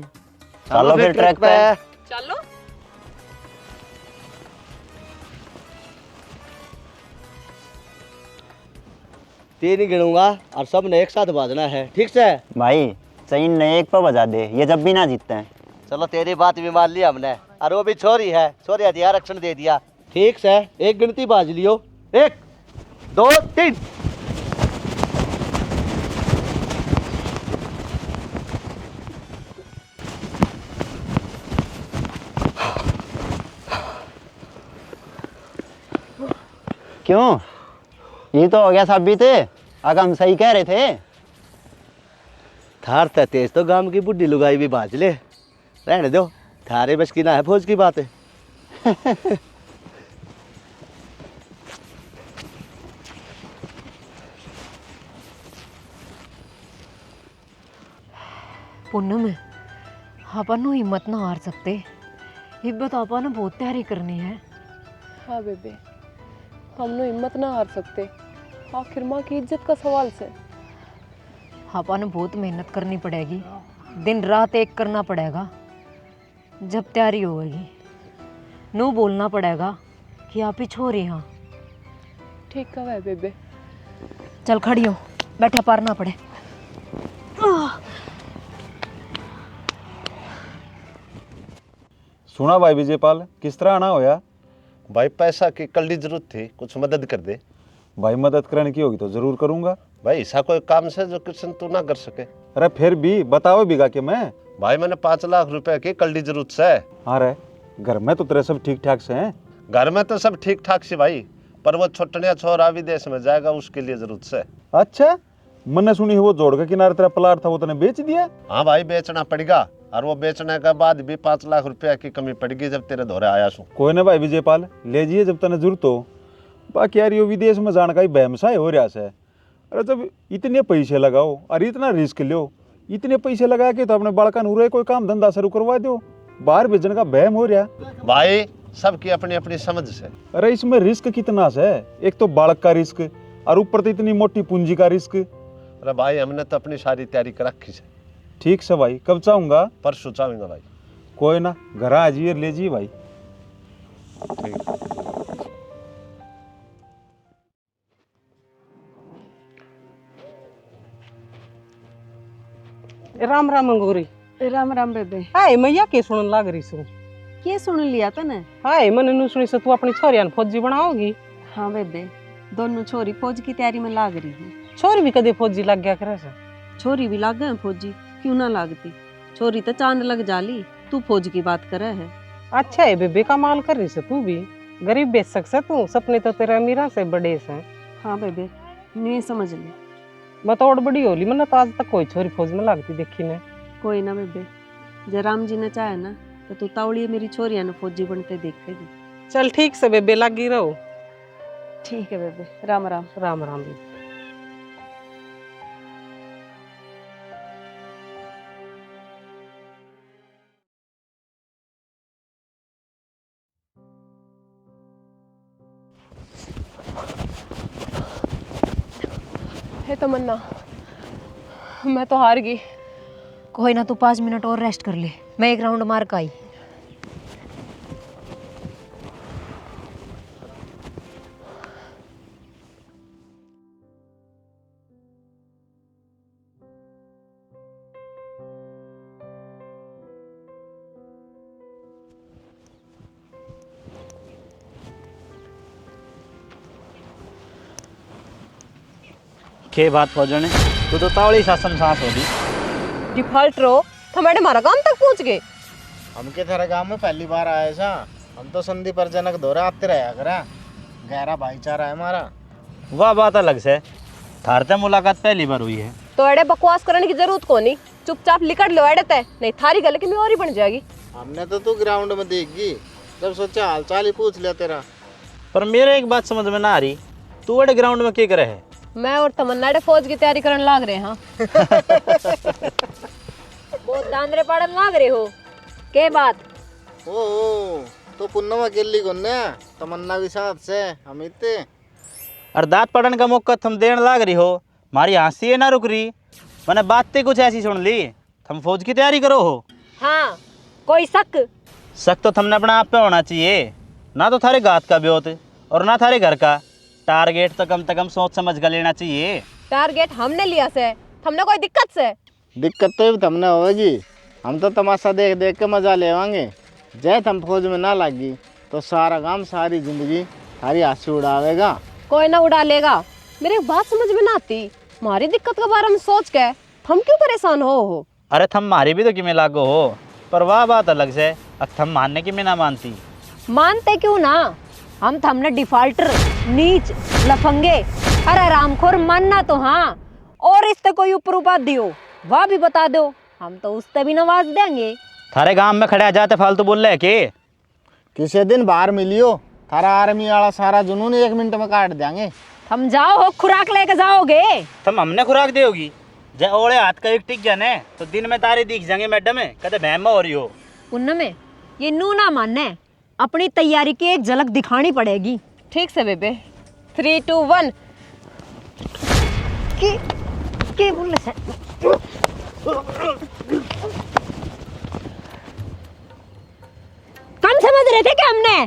चलो फिर ट्रैक पे। चलो। तीन ही गिनूंगा और सब ने एक साथ बाजना है, ठीक से? भाई चैन ने एक पे बजा दे, ये जब भी ना जीतते हैं। चलो तेरी बात भी मान लिया हमने, और वो भी छोरी है, छोरी हथियार आरक्षण दे दिया, ठीक से? एक गिनती बाज लियो, 1 2 3। क्यों, ये तो हो गया साबित है, आगे हम सही कह रहे थे। थार ते तेज तो गांव की बुढ़ी लुगाई भी बाज ले, रहने दो, थारे बस की ना है फौज की बात है। पूनम, अपन हिम्मत ना हार सकते, हिम्मत अपन बहुत तैयारी करनी है। हाँ बेबे, हमने हिम्मत ना हार सकते, आखिर माँ की इज्जत का सवाल से। अपन बहुत मेहनत करनी पड़ेगी, दिन रात एक करना पड़ेगा। जब तैयारी होगी नू बोलना पड़ेगा कि आप ही छोरी हाँ। ठीक है बेबे। चल खड़ी हो, बैठा पार ना पड़े। सुना भाई विजयपाल, किस तरह आना होया? भाई पैसा की कल्ली जरूरत थी, कुछ मदद कर दे। भाई मदद करने की होगी तो जरूर करूंगा। भाई ऐसा कोई काम से जो कृष्ण तू ना कर सके? अरे फिर भी बताओ बिगा के मैं। भाई मैंने 5 लाख रुपए की कल्ली जरूरत से। हाँ रे, घर में तो तेरे सब ठीक ठाक से हैं? घर में तो सब ठीक ठाक से भाई, पर वो छोटनिया छोरा विदेश में जाएगा, उसके लिए जरूरत से। अच्छा, मैंने सुनी है वो जोड़ के किनारे तेरा प्लाट था वो तूने बेच दिया? हाँ भाई बेचना पड़ेगा, और वो बेचने के बाद भी 5 लाख रुपया की कमी पड़ेगी जब तेरे दौरे आया सू। कोई ना भाई विजयपाल, ले जाइए जब तने जरूरत हो। बाकी यार ये विदेश में जाने का ही बहमसा हो रहा है। अरे जब इतने पैसे लगाओ और इतना रिस्क लो, इतने पैसे लगा के तो अपने बालका नूरे कोई काम धंधा शुरू करवा दो, बाहर भेजने का बहम हो रहा। भाई सबकी अपनी अपनी समझ से। अरे इसमें रिस्क कितना से, एक तो बालक का रिस्क और ऊपर तो इतनी मोटी पूंजी का रिस्क। अरे भाई हमने तो अपनी सारी तैयारी कर रखी है। ठीक से भाई, कब चाहूंगा? परसों चाहूंगा भाई। कोई ना, घर आ जाइए, ले जाइए भाई। ठीक। राम राम अंगूरी। राम राम बेबे। हाय मैया के सुनन लाग रही सु। के सुन लिया तने? हाय मन नु सुनी से तू अपनी छोरिया ने फौजी बनाओगी? हाँ बेबे, दोनों छोरी फौज की तैयारी में लाग रही है। छोरी भी कदे फौजी लग गया करे से? छोरी भी लाग गए फौजी, क्यों ना लागती। छोरी तो चांद लग जाली, तू फौज की बात करे है। अच्छा है बेबे, कमाल कर रही से तू भी। गरीब बेच सकता तू, सपने तो तेरे अमीरा से बड़े से। हाँ बेबे, नहीं समझ ले। बतौड़ बड़ी होली, मैंने तो आज तक कोई छोरी फौज में लगती देखी ने। कोई ना बेबे, जे राम जी ने चाहे ना तो तू तावड़िए मेरी छोरिया ने फौजी बनते देखेगी। चल ठीक से बेबे, लगी रहो। ठीक है बेबे, राम राम। राम राम बेबे। हे तमन्ना, मैं तो हार गई। कोई ना, तू 5 मिनट और रेस्ट कर ले, मैं एक राउंड मार का आई। के बात फौजने, तू तो तावड़ी शासन सांस हो दी। डिफॉल्टर हो, हमारे हमारा काम तक पहुंच गए। हम के तेरे गांव में पहली बार आए सा। हम तो संधि पर जनक दौरा आते रहा करा। गहरा भाईचारा है हमारा। वाह बात अलग से, थारते मुलाकात पहली बार हुई है। तो एडे बकवास करने की जरूरत को नहीं, चुपचाप लिकट लो एडे ते, नहीं थारी गले की और ही बन जाएगी। हमने तो तू ग्राउंड में देगी, जब सोचा हालचाल ही पूछ लिया तेरा। पर मेरे एक बात समझ में ना आ रही, तू बड़े ग्राउंड में क्या करे है? मैं और तमन्ना एडे फौज की तैयारी करने लाग रहे हैं। बहुत दांदरे पड़न लाग रहे हो, के बात? ओ तो पुन्नम अकेली गुन्ने तमन्ना भी साथ से हम इतने। और दांत पड़न का मौका थम देने लाग रही हो, मारी हंसी है ना रुक रही। मैंने बातें कुछ ऐसी सुन ली, थम फौज की तैयारी करो हो। हाँ, कोई शक तो थमने अपना आप पे होना चाहिए, ना तो थारे गात का ब्योत और ना थारे घर का। टारगेट तो कम सोच समझ कर लेना चाहिए। टारगेट हमने लिया से, हमने कोई दिक्कत से? दिक्कत तो भी हमने होगी। हम तो तमाशा देख देख के मजा लेवांगे। जय हम फौज में ना लगी तो सारा काम सारी जिंदगी सारी हंसी उड़ावेगा। कोई ना उड़ा लेगा। मेरे एक बात समझ में ना आती, हमारी दिक्कत के बारे में सोच के हम क्यों परेशान हो? अरे थम मारी भी तो कि मैं लागो हो, पर वाह बात अलग से, अब थम मानने की मैं ना मानती। मानते क्यों ना, हम थमने डिफॉल्टर, नीच, लफंगे, अरे रामखोर मानना तो हाँ, और इससे कोई ऊपर उपाधि हो वह भी बता दो, हम तो उससे भी नवाज देंगे। थारे गांव में खड़े आ जाते फालतू बोल रहे के? किसी दिन बाहर मिलियो, थारा आर्मी वाला सारा जुनून 1 मिनट में काट देंगे। हम जाओ हो, खुराक लेके जाओगे? तुम हमने खुराक दोगी? जय ओले हाथ का एक टिक गया ने तो दिन में तारे दिख जाएंगे मैडम है, कदे बहम हो रही हो। उनमें ये नू ना मानने, अपनी तैयारी की एक झलक दिखानी पड़ेगी। ठीक से बेबे, 3, 2, 1। के बोले से? कम समझ रहे थे कि हमने?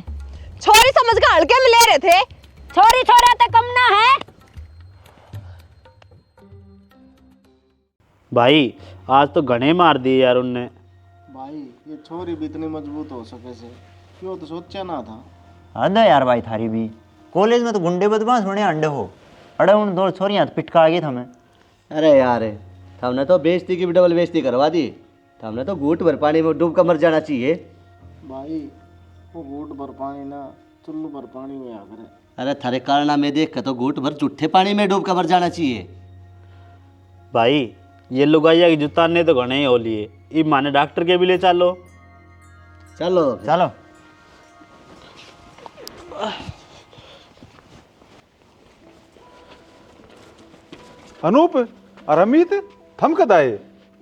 छोरी समझ के हल्के में ले रहे थे। छोरी छोरा तो कम ना है। भाई आज तो घने मार दिए यार उनने। भाई ये छोरी भी इतनी मजबूत हो सके से क्यों तो सोचा ना था। हद है यार भाई थारी भी। कॉलेज में तो गुंडे बदमाश बने अंडे हो, अड़े उन 2 छोरियां तो पिटका आ गई हमें। अरे यार हमने तो बेइज्जती की भी डबल बेइज्जती करवा दी। हमने तो घूट भर पानी में डूब कर मर जाना चाहिए। भाई वो घूट भर पानी ना चुल्लू भर पानी में आ करे। अरे थारे कारना में देख कर तो घूट भर जूठे पानी में डूब कर मर जाना चाहिए। भाई ये लुगाइया की जूता ने तो घने ही हो लिए, ई माने डॉक्टर के भी ले चलो। चलो चलो। अनूप और अमित थम कद आए?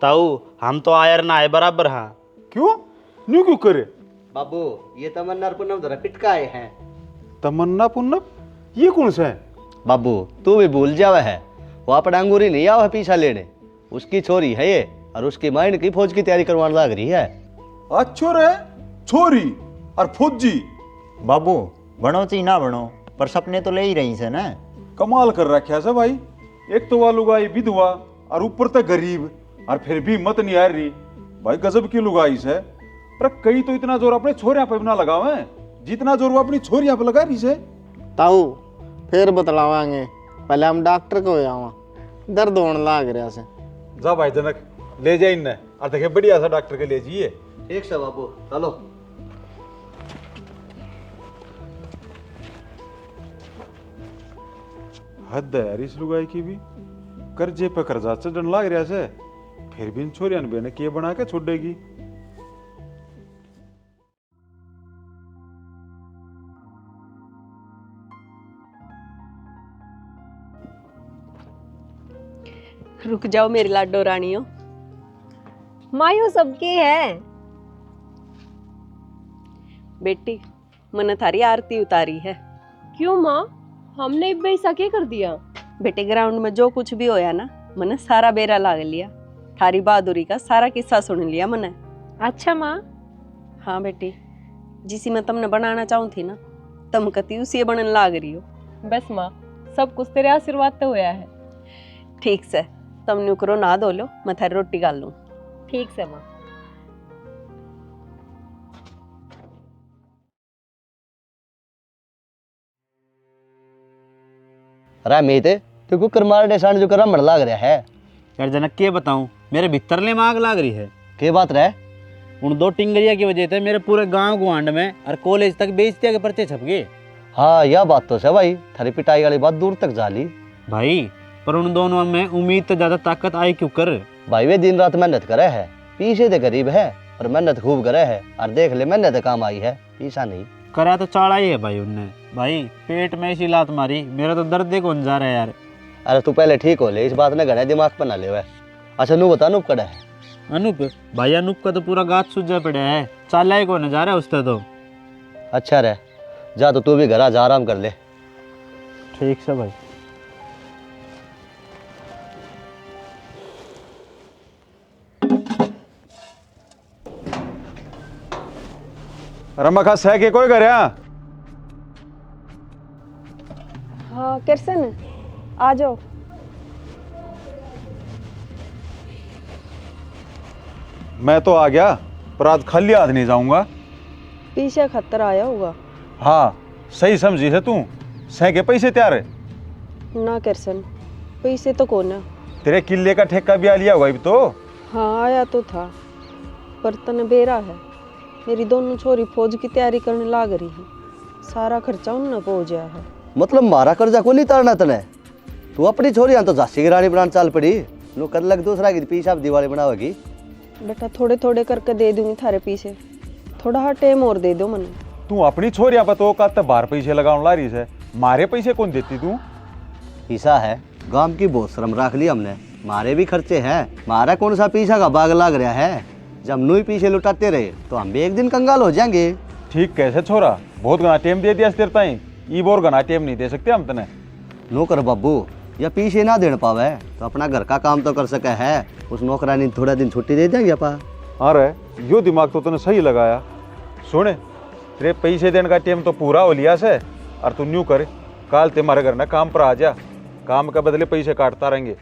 ताऊ हम तो आयर ना आए बराबर। हाँ क्यों न्यू क्यों करे? बाबू ये तमन्ना और पूनम जरा पिटकाए हैं। तमन्ना पुन्नम ये कौन सा है? बाबू तू भी भूल जावा है, वो अपना अंगूरी नहीं आवा पीछा लेने, उसकी छोरी है ये और उसकी माइंड की फौज की तैयारी करवाने लग रही है। अच्छो रे छोरी और फौजी। बाबू बनो चाहिए ना बनो, पर सपने तो ले ही रही से ना। कमाल कर रखा है भाई, एक तो वालू गाई विधवा और ऊपर तक गरीब और फिर भी हिम्मत नहीं आ रही भाई। गजब की लुगाई है। पर कई तो इतना जोर अपने छोरिया पे ना लगावे जितना जोर वो अपनी छोरिया पे लगा रही से। ताऊ फिर बतलावांगे, पहले हम डॉक्टर को आवा, दर्द होने लाग रहा से। जा भाई जनक ले जा इन्हें और देखे बढ़िया सा डॉक्टर के ले जाइए। ठीक से बाबू चलो। हद है यार इस लुगाई की भी, कर्जे पे कर्जा चढ़न लाग रहा से, फिर भी इन छोरिया ने बेने के बना के छोड़ेगी। रुक जाओ मेरी लाडो रानियों। मायो सबके है। बेटी मैंने थारी आरती उतारी है। क्यों माँ, हमने वैसा क्या कर दिया? बेटे ग्राउंड में जो कुछ भी होया ना, मैंने सारा बेरा लाग लिया, थारी बहादुरी का सारा किस्सा सुन लिया मैंने। अच्छा माँ। हाँ बेटी, जिसी में तुमने बनाना चाहूँ थी ना, तुम कती उसी बनने लाग रही हो। बस माँ, सब कुछ तेरे आशीर्वाद तो होया है। ठीक से तुम नुकरो ना धो लो, मैं थारी रोटी गाल लूँ। ठीक से माँ। अरे मीते तू कुकर मारने सान जो करम लाग रहा है यार जनक के बताऊं, मेरे भीतर ले मांग लाग रही है। के बात रहे? उन 2 टिंगरिया की वजह से मेरे पूरे गांव गुआंड में और कॉलेज तक बेइज्जती के पर्चे छप गए। हाँ यह बात तो है भाई, थारी पिटाई वाली बात दूर तक जा ली भाई, पर उन दोनों में उम्मीद तो ज्यादा ताकत आई क्यों कर। भाई। वे दिन रात मेहनत करे है, पीछे तो गरीब है और मेहनत खूब करे है, और देख ले मेहनत काम आई है, पीछा नहीं करा तो चाड़ा ही है भाई उनने। भाई पेट में ऐसी लात मारी, मेरा तो दर्द ही कौन जा रहा है यार। अरे तू पहले ठीक हो ले, इस बात ने घने दिमाग पर ना ले। अच्छा नू बता नूप कड़ा है? अनूप भाई, अनूप का तो पूरा गात सूझा पड़ा है, चाला ही कौन जा रहा है उससे तो। अच्छा रहे, जा तो तू भी घर आ, जा आराम कर ले। ठीक से भाई। रमखा सह के कोई करया? हाँ किरसन आ जाओ। मैं तो आ गया, पर आज खाली हाथ नहीं जाऊंगा। पीछे खतर आया होगा। हाँ सही समझी है तू, सह के पैसे तैयार है? ना किरसन, पैसे तो कौन है। तेरे किले का ठेका भी आ लिया होगा अभी तो। हाँ आया तो था, पर तने बेरा है, मेरी दोनों छोरी फौज की तैयारी करने लाग रही है, सारा खर्चा उनने पहुंच गया है। मतलब मारा कर्जा को नहीं तारना तने? तू अपनी छोरी तो झांसी की रानी बनाने चाल पड़ी, नु कर लग दूसरा की पीछे आप दिवाली बनावेगी। बेटा थोड़े थोड़े करके दे दूंगी थारे पीछे, थोड़ा हाँ टाइम और दे दो मने। तू अपनी छोरिया पर तो का बाहर पैसे लगाने ला रही है, मारे पैसे कौन देती तू? पीसा है, गांव की बहुत शर्म रख ली हमने, मारे भी खर्चे हैं, मारा कौन सा पीछा का बाग लाग रहा है। जब नू ही पीछे लुटाते रहे तो हम भी एक दिन कंगाल हो जाएंगे। ठीक कैसे छोरा, बहुत घना टेम दे दिया तेरे ताई, ई और घना टेम नहीं दे सकते हम तने। नो कर बाबू, या पीछे ना देने पावे तो अपना घर का काम तो कर सके है, उस नौकरानी थोड़ा दिन छुट्टी दे देंगे अपा। अरे यो दिमाग तो तूने सही लगाया। सुने, तेरे पैसे देने का टाइम तो पूरा हो लिया से, और तू न्यू कर, काल तुम्हारे घर ना काम पर आ जा, काम के बदले पैसे काटता रहेंगे।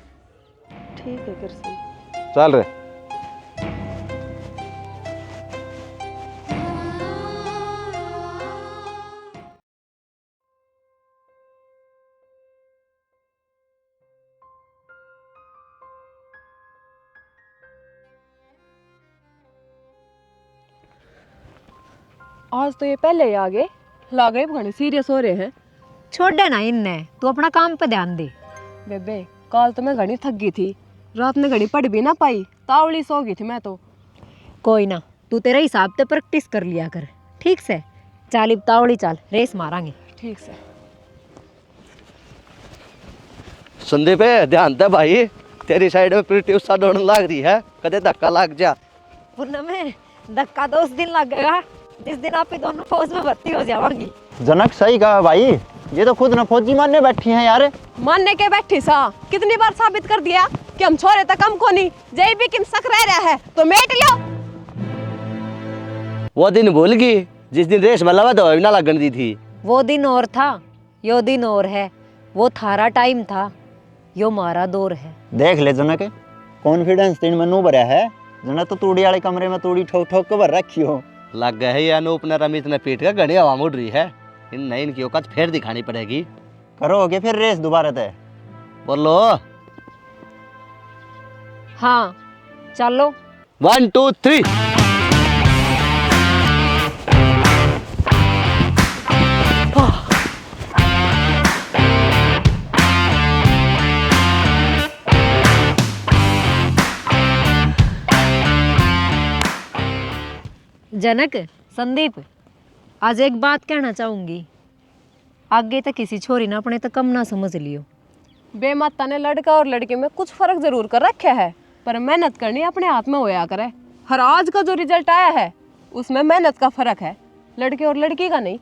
ठीक है किरसन। चल रे। आज तो ये पहले ही आ गए, लागे घने सीरियस हो रहे हैं। छोड़ देना इनने, तू अपना काम पे ध्यान दे। बेबे कल तो मैं घनी थक गई थी, रात में घड़ी पढ़ भी ना पाई, तावड़ी सो गई थी मैं तो। कोई ना, तू तेरे हिसाब से प्रैक्टिस कर लिया कर, ठीक से? चाल तावड़ी चाल, रेस मारांगे। ठीक से। संदीप ध्यान दे भाई, तेरी साइड में प्रीति उत्साह दौड़ने लग रही है, कदे धक्का लग जा। में धक्का तो उस दिन लगेगा जिस दिन आप ही दोनों फौज में भर्ती हो जाओगी। जनक सही कहा भाई, ये तो खुद न फौजी मानने बैठी हैं यार। मानने के बैठी सा, कितनी बार साबित कर दिया कि हम छोरे तक कम को नहीं, जय भी किन सक रह रहा है तो मेट लो। वो दिन भूल गई जिस दिन रेस में लवा दवा ना लगन दी थी। वो दिन और था, यो दिन और है। वो थारा टाइम था, यो मारा दौर है। देख ले जनक, कॉन्फिडेंस तीन में नू भरा है, जना तो तूड़ी वाले कमरे में तूड़ी ठोक ठोक के भर रखी हो। लग गए है अनूप ने रमित ने पीट का घड़ी हवा उड़ रही है। इन नहीं इनकी औकात फिर दिखानी पड़ेगी। करोगे फिर रेस दोबारा तय? बोलो। हाँ चलो। 1 2 3। जनक, संदीप, आज एक बात कहना चाहूंगी। आगे तक किसी छोरी ना अपने तो कम ना समझ लियो। बेमाता ने लड़का और लड़के में कुछ फर्क जरूर कर रखा है, पर मेहनत करनी अपने हाथ में होया करे। हर आज का जो रिजल्ट आया है उसमें मेहनत का फर्क है, लड़के और लड़की का नहीं।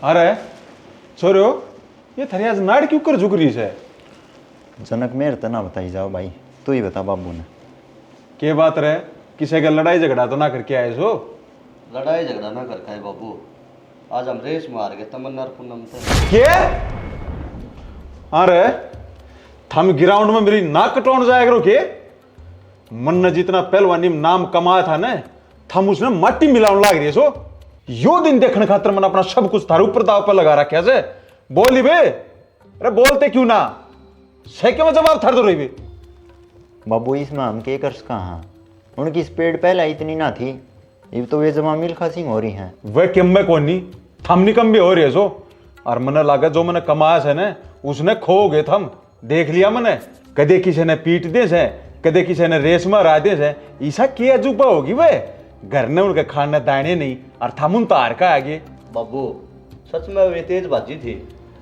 अरे छोरो, ये थारी आज नाड़ क्यों कर झुक रही है? जनक मेरे तो ना बताई जाओ भाई, तू ही बता बाबू ने। के बात रहे? किसी का लड़ाई झगड़ा तो ना करके आए सो? लड़ाई झगड़ा ना कर खाए बाबू, आज हम रेस मार गए तमन्ना और पूनम से। के? अरे थम ग्राउंड में मेरी नाक कटवाने जाया करो के? मन ने जितना पहलवानी में नाम कमाया था ना, थम उसने माटी मिलाने लाग रही सो। यो दिन देखने खातर मैंने अपना सब कुछ थारे ऊपर दाव पर लगा रखा से। बोली बे, अरे बोलते क्यों ना? सेके में जवाब थर दो रही बे। बाबू इसमें हम के कर कहाँ? उनकी स्पीड पहले इतनी ना थी, ये तो वे जमा मिल्खा सिंह हो रही हैं। वे किम में कौन नहीं, थमनी कम भी हो रही है सो। और मैंने लगा जो मैंने कमाया से ना उसने खो गए थम। देख लिया मैंने, कदे किसी ने पीट दे से, कदे किसी ने रेस में हरा दे से। ऐसा क्या अजूबा होगी वे? घर ने उनके खाने दाने नहीं और थमुन तार का आगे। बाबू सच में वे तेज बाजी थी।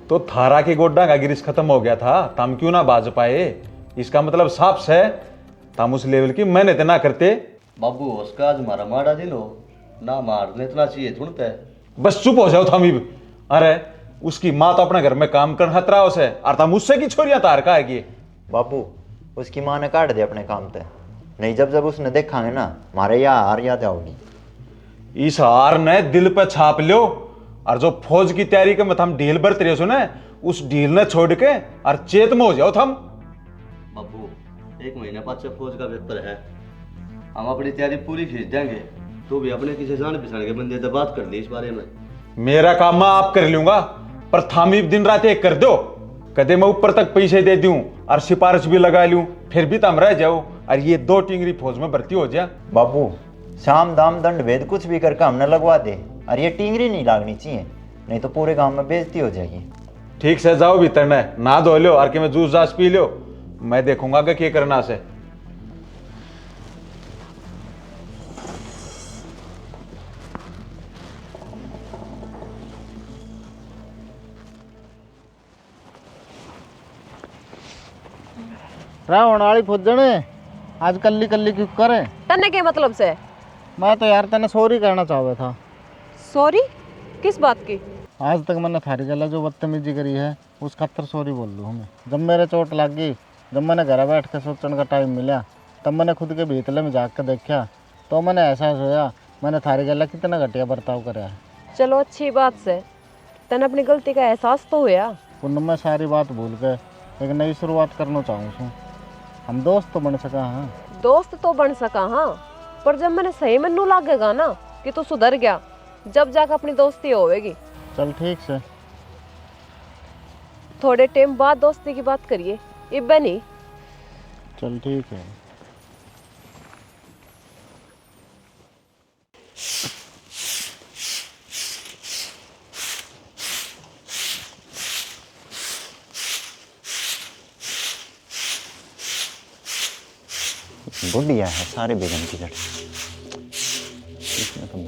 तो थारा के गोड्डा का गिरिश खत्म हो गया था, तम क्यों ना बाज पाए? इसका मतलब साफ है तम उस लेवल की मेहनत ना करते। बाबू उसका आज हमारा माड़ा दिन हो ना, मारने इतना चाहिए ढूंढते है। बस चुप हो जाओ थमी। अरे उसकी माँ तो अपने घर में काम कर खतरा उसे, और तम उससे की छोरियां तार का आगे। बाबू उसकी माँ ने काट दे अपने काम पे, नहीं जब जब उसने देखांगे ना मारे या हार याद आओगी। इस हार ने दिल पे छाप लो। और जो फौज की तैयारी के मत हम ढील बरत रहे हो ना, उस ढील ने छोड़ के और चेत में हो जाओ थम। बाबू 1 महीने बाद से फौज का पेपर है, हम अपनी तैयारी पूरी खींच देंगे। तो भी अपने किसी जान पहचान के बंदे से बात कर ली इस बारे में। मेरा काम मैं आप कर लूंगा, पर थामी दिन रात एक कर दो। कदे मैं ऊपर तक पैसे दे दूं और सिफारिश भी लगा लूं, फिर भी तम रह जाओ और ये 2 टिंगरी फौज में भर्ती हो जा। बाबू शाम दाम दंड भेद कुछ भी करके हमने लगवा दे, और ये टिंगरी नहीं लागनी चाहिए, नहीं तो पूरे गांव में बेइज्जती हो जाएगी। ठीक से जाओ भीतर ने ना धो लो और के मैं जूस जास पी लो, मैं देखूंगा कि क्या करना से। रावण वाली फौजने आज कल्ली कल्ली क्यों करे? तन्ने के मतलब से? मैं तो यार तने सॉरी कहना चाहता था। सॉरी किस बात की? आज तक मैंने थारी गला जो बदतमीजी करी है उस खातर सॉरी बोल लूँ हमें। जब मेरे चोट लग गई, जब मैंने घर बैठ के सोचने का टाइम मिला, तब मैंने खुद के भीतले में जाग कर देखा, तो मैंने एहसास होया मैंने थारी गला कितना घटिया बर्ताव करा है। चलो अच्छी बात से तने अपनी गलती का एहसास तो हुआ। पुनः मैं सारी बात भूल के एक नई शुरुआत करना चाहूँ छूँ। हम दोस्त तो बन सका। हाँ दोस्त तो बन सका, हाँ, पर जब मैंने सही में नू लागेगा ना कि तू सुधर गया, जब जाकर अपनी दोस्ती होवेगी। चल ठीक से, थोड़े टाइम बाद दोस्ती की बात करिए, इब्बे नहीं। चल ठीक है। बढ़िया है सारे बेगम की लड़की, इसमें तो मैं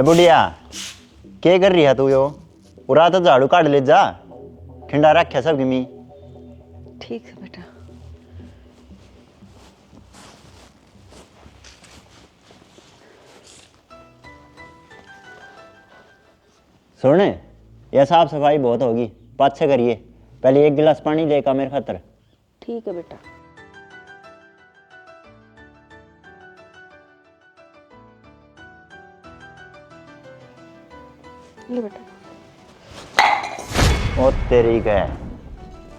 बुढ़िया क्या कर रही है तू? यो पूरा तो झाड़ू काट ले जा, खिंडा रखा सब गिमी। ठीक है बेटा। सुने, यह साफ सफाई बहुत होगी, पाछे करिए। पहले 1 गिलास पानी लेकर मेरे खातर। ठीक है बेटा। ले बेटा। ओ तेरी गए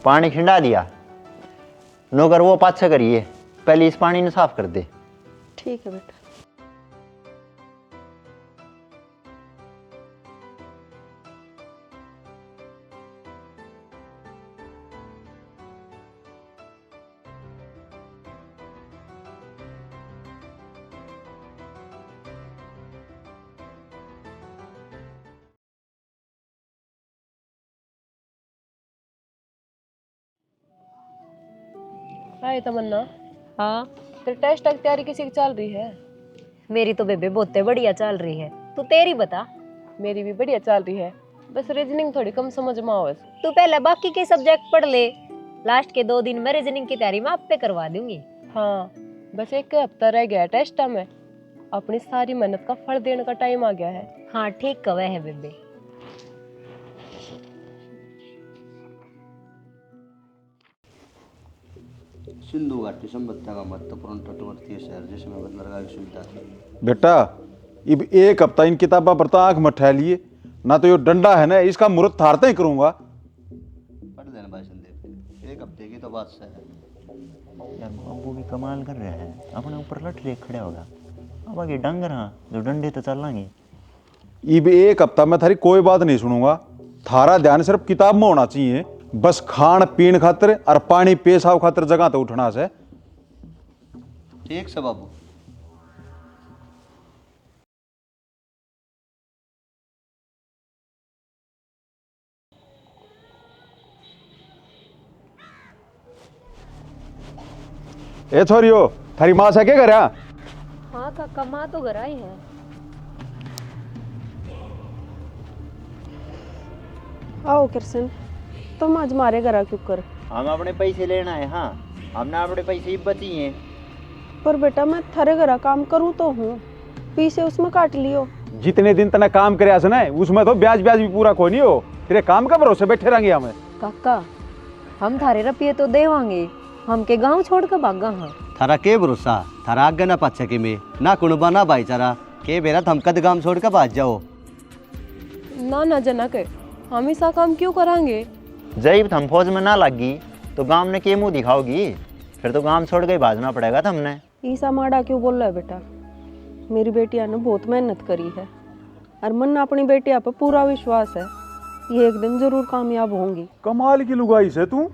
पानी खिंडा दिया। नौकर वो पाछा करिए, पहले इस पानी ने साफ कर दे। ठीक है बेटा। हाय तमन्ना, हाँ तेरे टेस्ट की तैयारी कैसी चल रही है? मेरी तो बेबे बहुत बढ़िया चल रही है, तू तेरी बता। मेरी भी बढ़िया चल रही है, बस रीजनिंग थोड़ी कम समझ में आवे। तू पहले बाकी के सब्जेक्ट पढ़ ले, लास्ट के 2 दिन में रीजनिंग की तैयारी मैं आप पे करवा दूंगी। हाँ, बस 1 हफ्ता रह गया टेस्ट में, अपनी सारी मेहनत का फल देने का टाइम आ गया है। हाँ ठीक कवे है बेबे। सिंधु घाटी सभ्यता का महत्वपूर्ण तटवर्तीय शहर जिसमें बंदरगाह की सुविधा थी। बेटा अब 1 हफ्ता इन किताबों पर तो आंख मत ठा लिए ना, तो ये डंडा है ना इसका मुहूर्त थारते ही करूंगा। पढ़ देना भाई संदीप, 1 हफ्ते की तो बात से है। यार बाबू भी कमाल कर रहे हैं, अपने ऊपर लठ रे खड़े होगा। अब आगे डंगर हाँ जो डंडे तो चलेंगे। अब 1 हफ्ता में थारी कोई बात नहीं सुनूंगा, थारा ध्यान सिर्फ किताब में होना चाहिए। बस खान पीन खातर और पानी पेशाब खातर जगह तो उठना से। ठीक से बाबू। ए छोरियो, थारी माँ से क्या करा? हाँ काका, माँ तो घर आई है। आओ किरसन, तुम आज मारे घर क्यों कर? हम अपने पैसे लेना है। हाँ हमने अपने पैसे ही बची हैं। पर बेटा मैं थारे घर काम करूँ तो हूँ, पीछे उसमें काट लियो। जितने दिन तने काम करे ना उसमें तो ब्याज ब्याज भी पूरा कोई नहीं हो। तेरे काम का भरोसे बैठे रहेंगे हमें। काका, हम थारे रुपये तो देवांगे, हम के गांव छोड़ कर भागा। हाँ थारा के भरोसा, थारा आगे ना पाछे के में ना कुणबा ना भाईचारा के बेरा हम कद काम छोड़ कर भाग जाओ। ना ना जनक, हम ऐसा काम क्यों करांगे? जब हम फौज में ना लगी तो गांव ने के मुंह दिखाओगी? फिर तो गांव छोड़ के भागना पड़ेगा तुमने। ईसा माड़ा क्यों बोल रहा है बेटा? मेरी बेटिया ने बहुत मेहनत करी है और मन अपनी बेटिया पर पूरा विश्वास है, ये एक दिन जरूर कामयाब होंगी। कमाल की लुगाई से तू,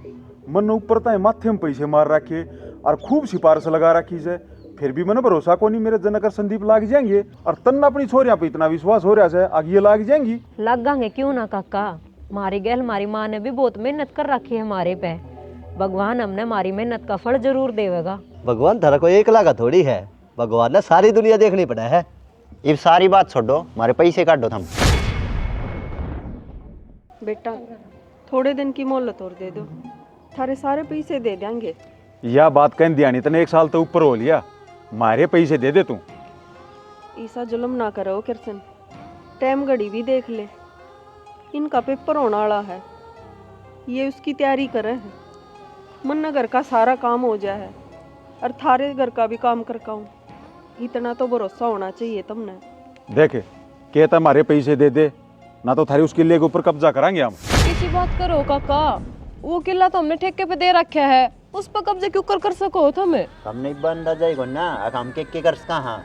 मन ऊपर ताए माथे में पैसे मार रखे और खूब सिफारिश लगा रखी से, फिर भी मैंने भरोसा को नहीं मेरे जनक और संदीप लाग जाएंगे। और तन्ना अपनी छोरियां पे इतना विश्वास हो रहा है आगे ये लाग जाएंगी। लगांगे क्यों ना काका, मारी गैल हमारी माँ ने भी बहुत मेहनत कर रखी है हमारे पे। भगवान हमने हमारी मेहनत का फल जरूर देगा। भगवान थारा को एक लागा थोड़ी है, भगवान ने सारी दुनिया देखनी पड़ा है। अब सारी बात छोड़ो, हमारे पैसे काटो तुम। बेटा थोड़े दिन की मोहलत और दे दो, थारे सारे पैसे दे देंगे। यह बात कह दिया नहीं तने 1 साल तो ऊपर हो लिया, मारे पैसे दे दे तू। ईसा जुल्म ना करो किरसन, टाइम घड़ी भी देख ले, इनका पेपर होने वाला है, ये उसकी तैयारी करे हैं। मन्ना घर का सारा काम हो जाए है और थारे घर का भी काम करका हूँ, इतना तो भरोसा होना चाहिए तुमने। देखे कहता हमारे पैसे दे दे ना तो थारी उस किले के ऊपर कब्जा कराएंगे हम। किसी बात करो काका, वो किला तो हमने ठेके पे दे रखा है, उस पर कब्जे क्यों कर सको तुम्हें? हमने बंदा जाएगा ना, अब हम के कर कहाँ?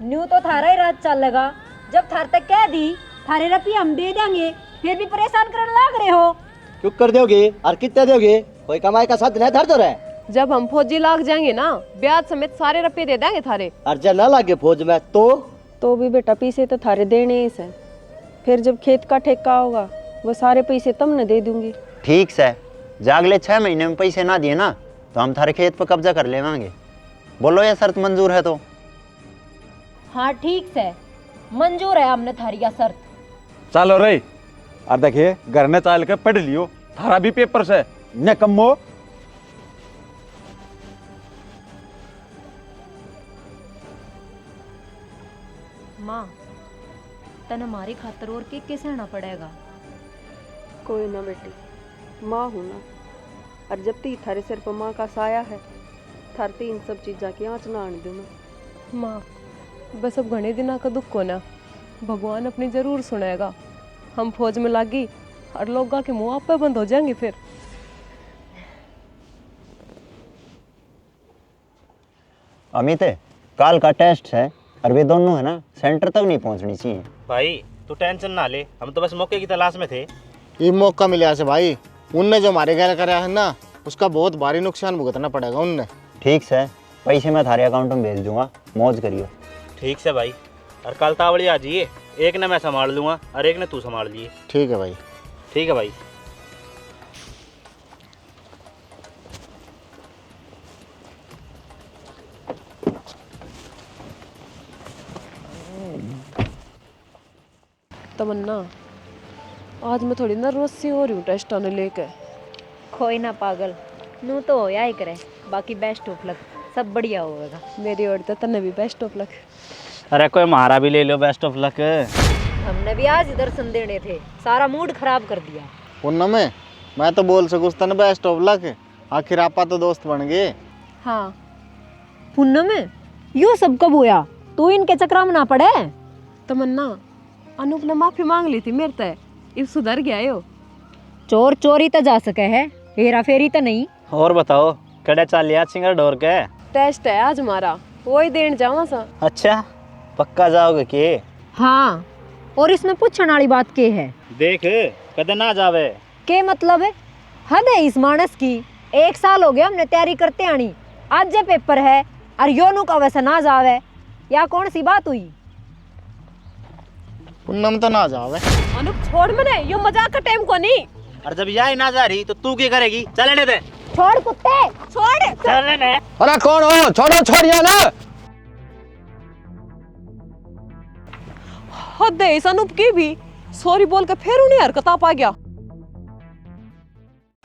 न्यू तो थारा ही राज चलेगा, जब थार तक कह दी थारे रुपये हम दे देंगे, फिर भी परेशान करने लग रहे हो। क्यों कर दोगे और कितने दोगे? कोई कमाई का साधन है धर तो रहे। जब हम फौजी लाग जाएंगे ना, ब्याज समेत सारे रुपये दे देंगे थारे। अर्जा ना लागे फौज में तो भी बेटा पैसे तो थारे देने ही से, फिर जब खेत का ठेका होगा वो सारे पैसे तुमने दे दूंगी। ठीक से, जब अगले 6 महीने में पैसे ना दिए ना तो हम थारे खेत पर कब्जा कर लेवांगे। बोलो ये शर्त मंजूर है तो? हाँ ठीक से, मंजूर है हमने थारी या शर्त। चलो रे, और देखिए घर ने चाल के पढ़ लियो, थारा भी पेपर से न कमो। माँ तने हमारी खातर और के सहना पड़ेगा। कोई ना बेटी, माँ हूँ ना, और जब ती थारे सिर पर माँ का साया है, थारती इन सब चीज़ा की आँच ना आने दूँ मैं। माँ बस अब घने दिना का दुख को ना भगवान अपनी जरूर सुनेगा। हम फौज में लागी और लोग के मुंह आप पे बंद हो जाएंगे फिर। अमित काल का टेस्ट है और वे दोनों है ना सेंटर तक नहीं पहुंचनी चाहिए। भाई तू टेंशन ना ले, हम तो बस मौके की तलाश में थे। ये मौका मिला से भाई, उनने जो हमारे घर करा है ना उसका बहुत भारी नुकसान भुगतना पड़ेगा उनने। ठीक है, पैसे मैं थारे अकाउंट में भेज दूंगा, मौज करियो। ठीक से भाई, और कल तावड़ी आ जाइए, एक ने मैं संभाल लूँगा और एक ने तू संभाल लिए। ठीक है भाई। ठीक है भाई। तमन्ना, आज मैं थोड़ी नर्वस सी हो रही हूँ टेस्ट आने लेके। कोई ना पागल, नू तो होया ही करे, बाकी बेस्ट ऑफ लक, सब बढ़िया होगा। मेरी ओर तो तन्ने भी बेस्ट ऑफ लक। अरे कोई मारा भी ले लो बेस्ट ऑफ लक। हमने भी आज दर्शन देने थे, सारा मूड खराब कर दिया। पूनम में मैं तो बोल सकूँ तन बेस्ट ऑफ लक, आखिर आपा तो दोस्त बन गए। हाँ पूनम यो सब कब हुआ? तू इनके चक्कर में ना पड़े। तमन्ना, अनूप ने माफी मांग ली थी मेरे से, इस सुधर गया यो। चोर चोरी तो जा सके है, हेरा फेरी तो नहीं। और बताओ कड़े चाल लिया सिंगर डोर के? टेस्ट है आज हमारा, वही देने जावा सा। अच्छा पक्का जाओगे के? हाँ, और इसमें पूछने वाली बात के है? देख कदे ना जावे के मतलब है? हद है इस मानस की। 1 साल हो गया हमने तैयारी करते आनी, आज जे पेपर है और योनू का वैसा ना जावे, या कौन सी बात हुई? पूनम तो ना जावे। अनूप छोड़ मने, यो मजाक का टाइम को नहीं। और जब यही ना जा रही तो तू क्या करेगी? चलने दे। छोड़ कुत्ते, छोड़। चलने दे। अरे कौन हो? छोड़ो छोड़िए ना। हद है इस अनूप की भी, सॉरी बोल के फिर उन्हें हरकत आ गया।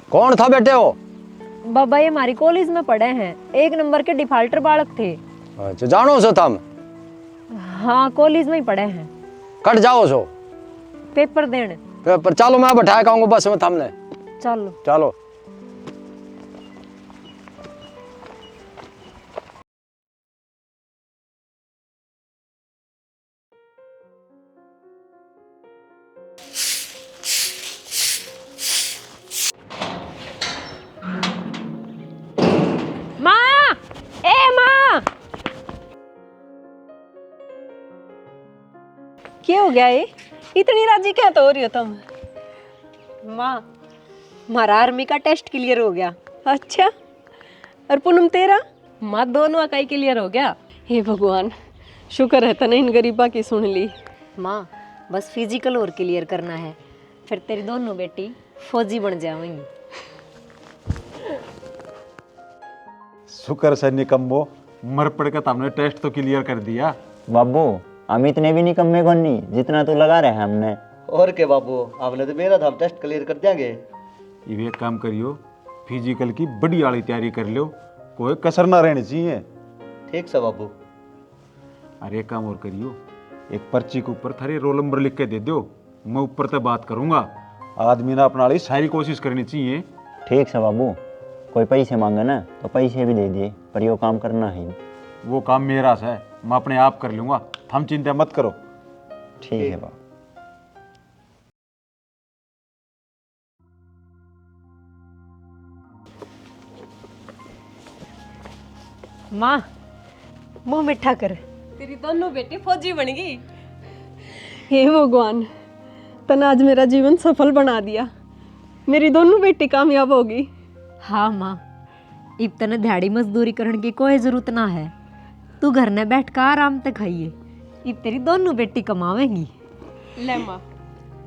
कौन था बेटे हो? बाबा ये हमारी कॉलेज में पढ़े हैं, 1 नंबर के डिफाल्टर बालक थे। अच्छा जानो सो तुम? हाँ कॉलेज में ही पढ़े हैं। कट जाओ सो पेपर देने। पर चलो मैं बैठाया कहूँगा बस में थमने। चलो चलो। माँ, ए माँ, क्या हो गया ये? इतनी राजी क्या तो हो रही हो तुम? माँ हमारा आर्मी का टेस्ट क्लियर हो गया। अच्छा, और पूनम तेरा? माँ दोनों का ही क्लियर हो गया। हे भगवान, शुक्र है तने इन गरीबा की सुन ली। माँ बस फिजिकल और क्लियर करना है, फिर तेरी दोनों बेटी फौजी बन जाएंगी। शुक्र से निकम्बो, मर पड़ के तुमने टेस्ट तो क्लियर कर दिया। बाबू अमित ने भी निकम्मे को नहीं जितना तो लगा रहे हैं हमने। और के बाबू, आपने तो मेरा था टेस्ट क्लियर कर देंगे। ये एक काम करियो, फिजिकल की बड़ी वाली तैयारी कर लो, कोई कसर ना रहनी चाहिए। ठीक से बाबू। अरे एक काम और करियो, एक पर्ची के ऊपर थारे रोल नंबर लिख के दे दो, मैं ऊपर से बात करूंगा। आदमी ने अपना सारी कोशिश करनी चाहिए। ठीक है बाबू, कोई पैसे मांगे ना तो पैसे भी दे दिए, पर यो काम करना है। वो काम मेरा है, मैं अपने आप कर लूंगा, हम चिंता मत करो। ठीक है बाबू। माँ मुंह मिठा कर। तेरी दोनों बेटी फौजी बन गई। हे भगवान, तने आज मेरा जीवन सफल बना दिया। मेरी दोनों बेटी कामयाब होगी। हाँ माँ, इब तने दिहाड़ी मजदूरी करने की कोई जरूरत ना है, तू घर में बैठ कर आराम से खाइए। इब तेरी दोनों बेटी कमावेंगी। ले माँ,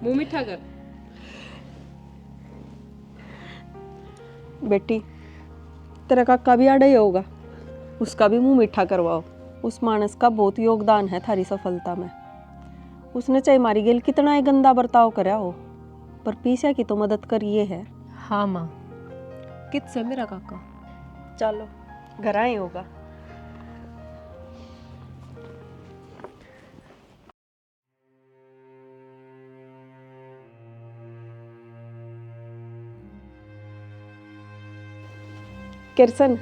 मुंह मीठा कर। बेटी, तेरा काका भी आड़ा ही होगा, उसका भी मुंह मीठा करवाओ। उस मानस का बहुत योगदान है थारी सफलता में। उसने चाहे मारी गेल कितना ही गंदा बर्ताव करा हो, पर पीछे की तो मदद करिए है। हाँ माँ। कित से मेरा काका? चलो घर आए होगा। किरसन,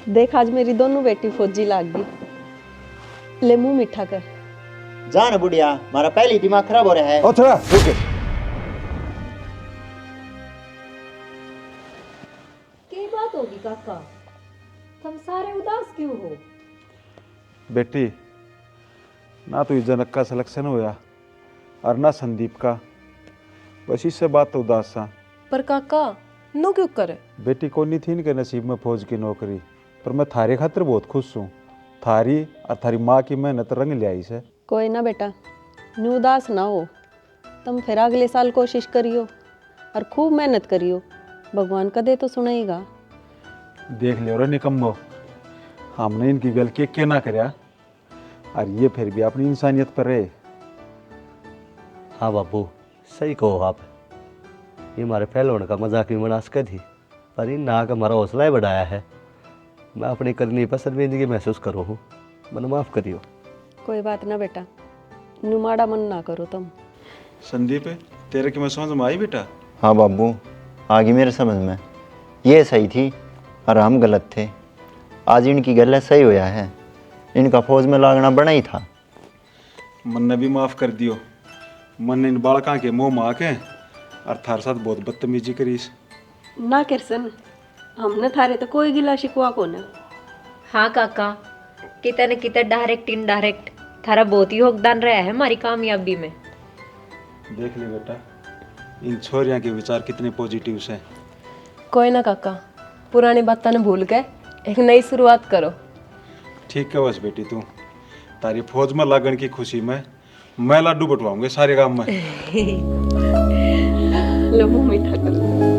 देख आज मेरी दोनों बेटी फौजी लाग गई। ले मुंह मीठा कर। जा ना बुढ़िया, हमारा पहले दिमाग खराब हो रहा है। ओ थोड़ा रुक। क्या बात होगी काका, तुम सारे उदास क्यों हो? बेटी, ना तो इस जनक का सिलेक्शन हुआ और ना संदीप का, बस इससे बात तो उदास सा। पर काका नो क्यों करे? बेटी को नहीं थी इनके नसीब में फौज की नौकरी, पर मैं थारे खातिर बहुत खुश हूँ। थारी और थारी माँ की मेहनत रंग ले आई से। कोई ना बेटा, न्यू उदास ना हो, तुम फिर अगले साल कोशिश करियो और खूब मेहनत करियो, भगवान कदे तो सुनेगा। देख लियो रे निकम्बो, हमने इनकी गलती क्या ना करया, और ये फिर भी अपनी इंसानियत पर रहे। हाँ बाबू, सही कहो आप। ये हमारे फेल होने का मजाक भी मना सके थी, पर इन ना का हमारा हौसला ही बढ़ाया है। मैं अपनी करनी पर शर्मिंदगी महसूस करो हूँ, मन माफ़ करियो। कोई बात ना बेटा, न्यू माड़ा मन ना करो तुम। संदीप, तेरे की मैं समझ में आई बेटा? हाँ बाबू, आगे मेरे समझ में, ये सही थी और हम गलत थे। आज इनकी गलत सही होया है, इनका फौज में लागना बना ही था। मन ने भी माफ़ कर दियो। मन ने इन बालका के मुँह में आके और थार साथ बहुत बदतमीजी करी। ना किरसन, हमने थारे तो कोई गिला शिकवा को ना। हाँ काका, किते न किते डायरेक्ट इनडायरेक्ट थारा बहुत ही योगदान रहा है हमारी कामयाबी में। देख ले बेटा, इन छोरियां के विचार कितने पॉजिटिव हैं। कोई ना काका, पुरानी बातें न भूल के एक नई शुरुआत करो। ठीक है बस बेटी, तू तारी फौज में लागण की खुशी में मैं लड्डू बटवाऊंगे सारे गांव में। लो मुंह मीठा करो।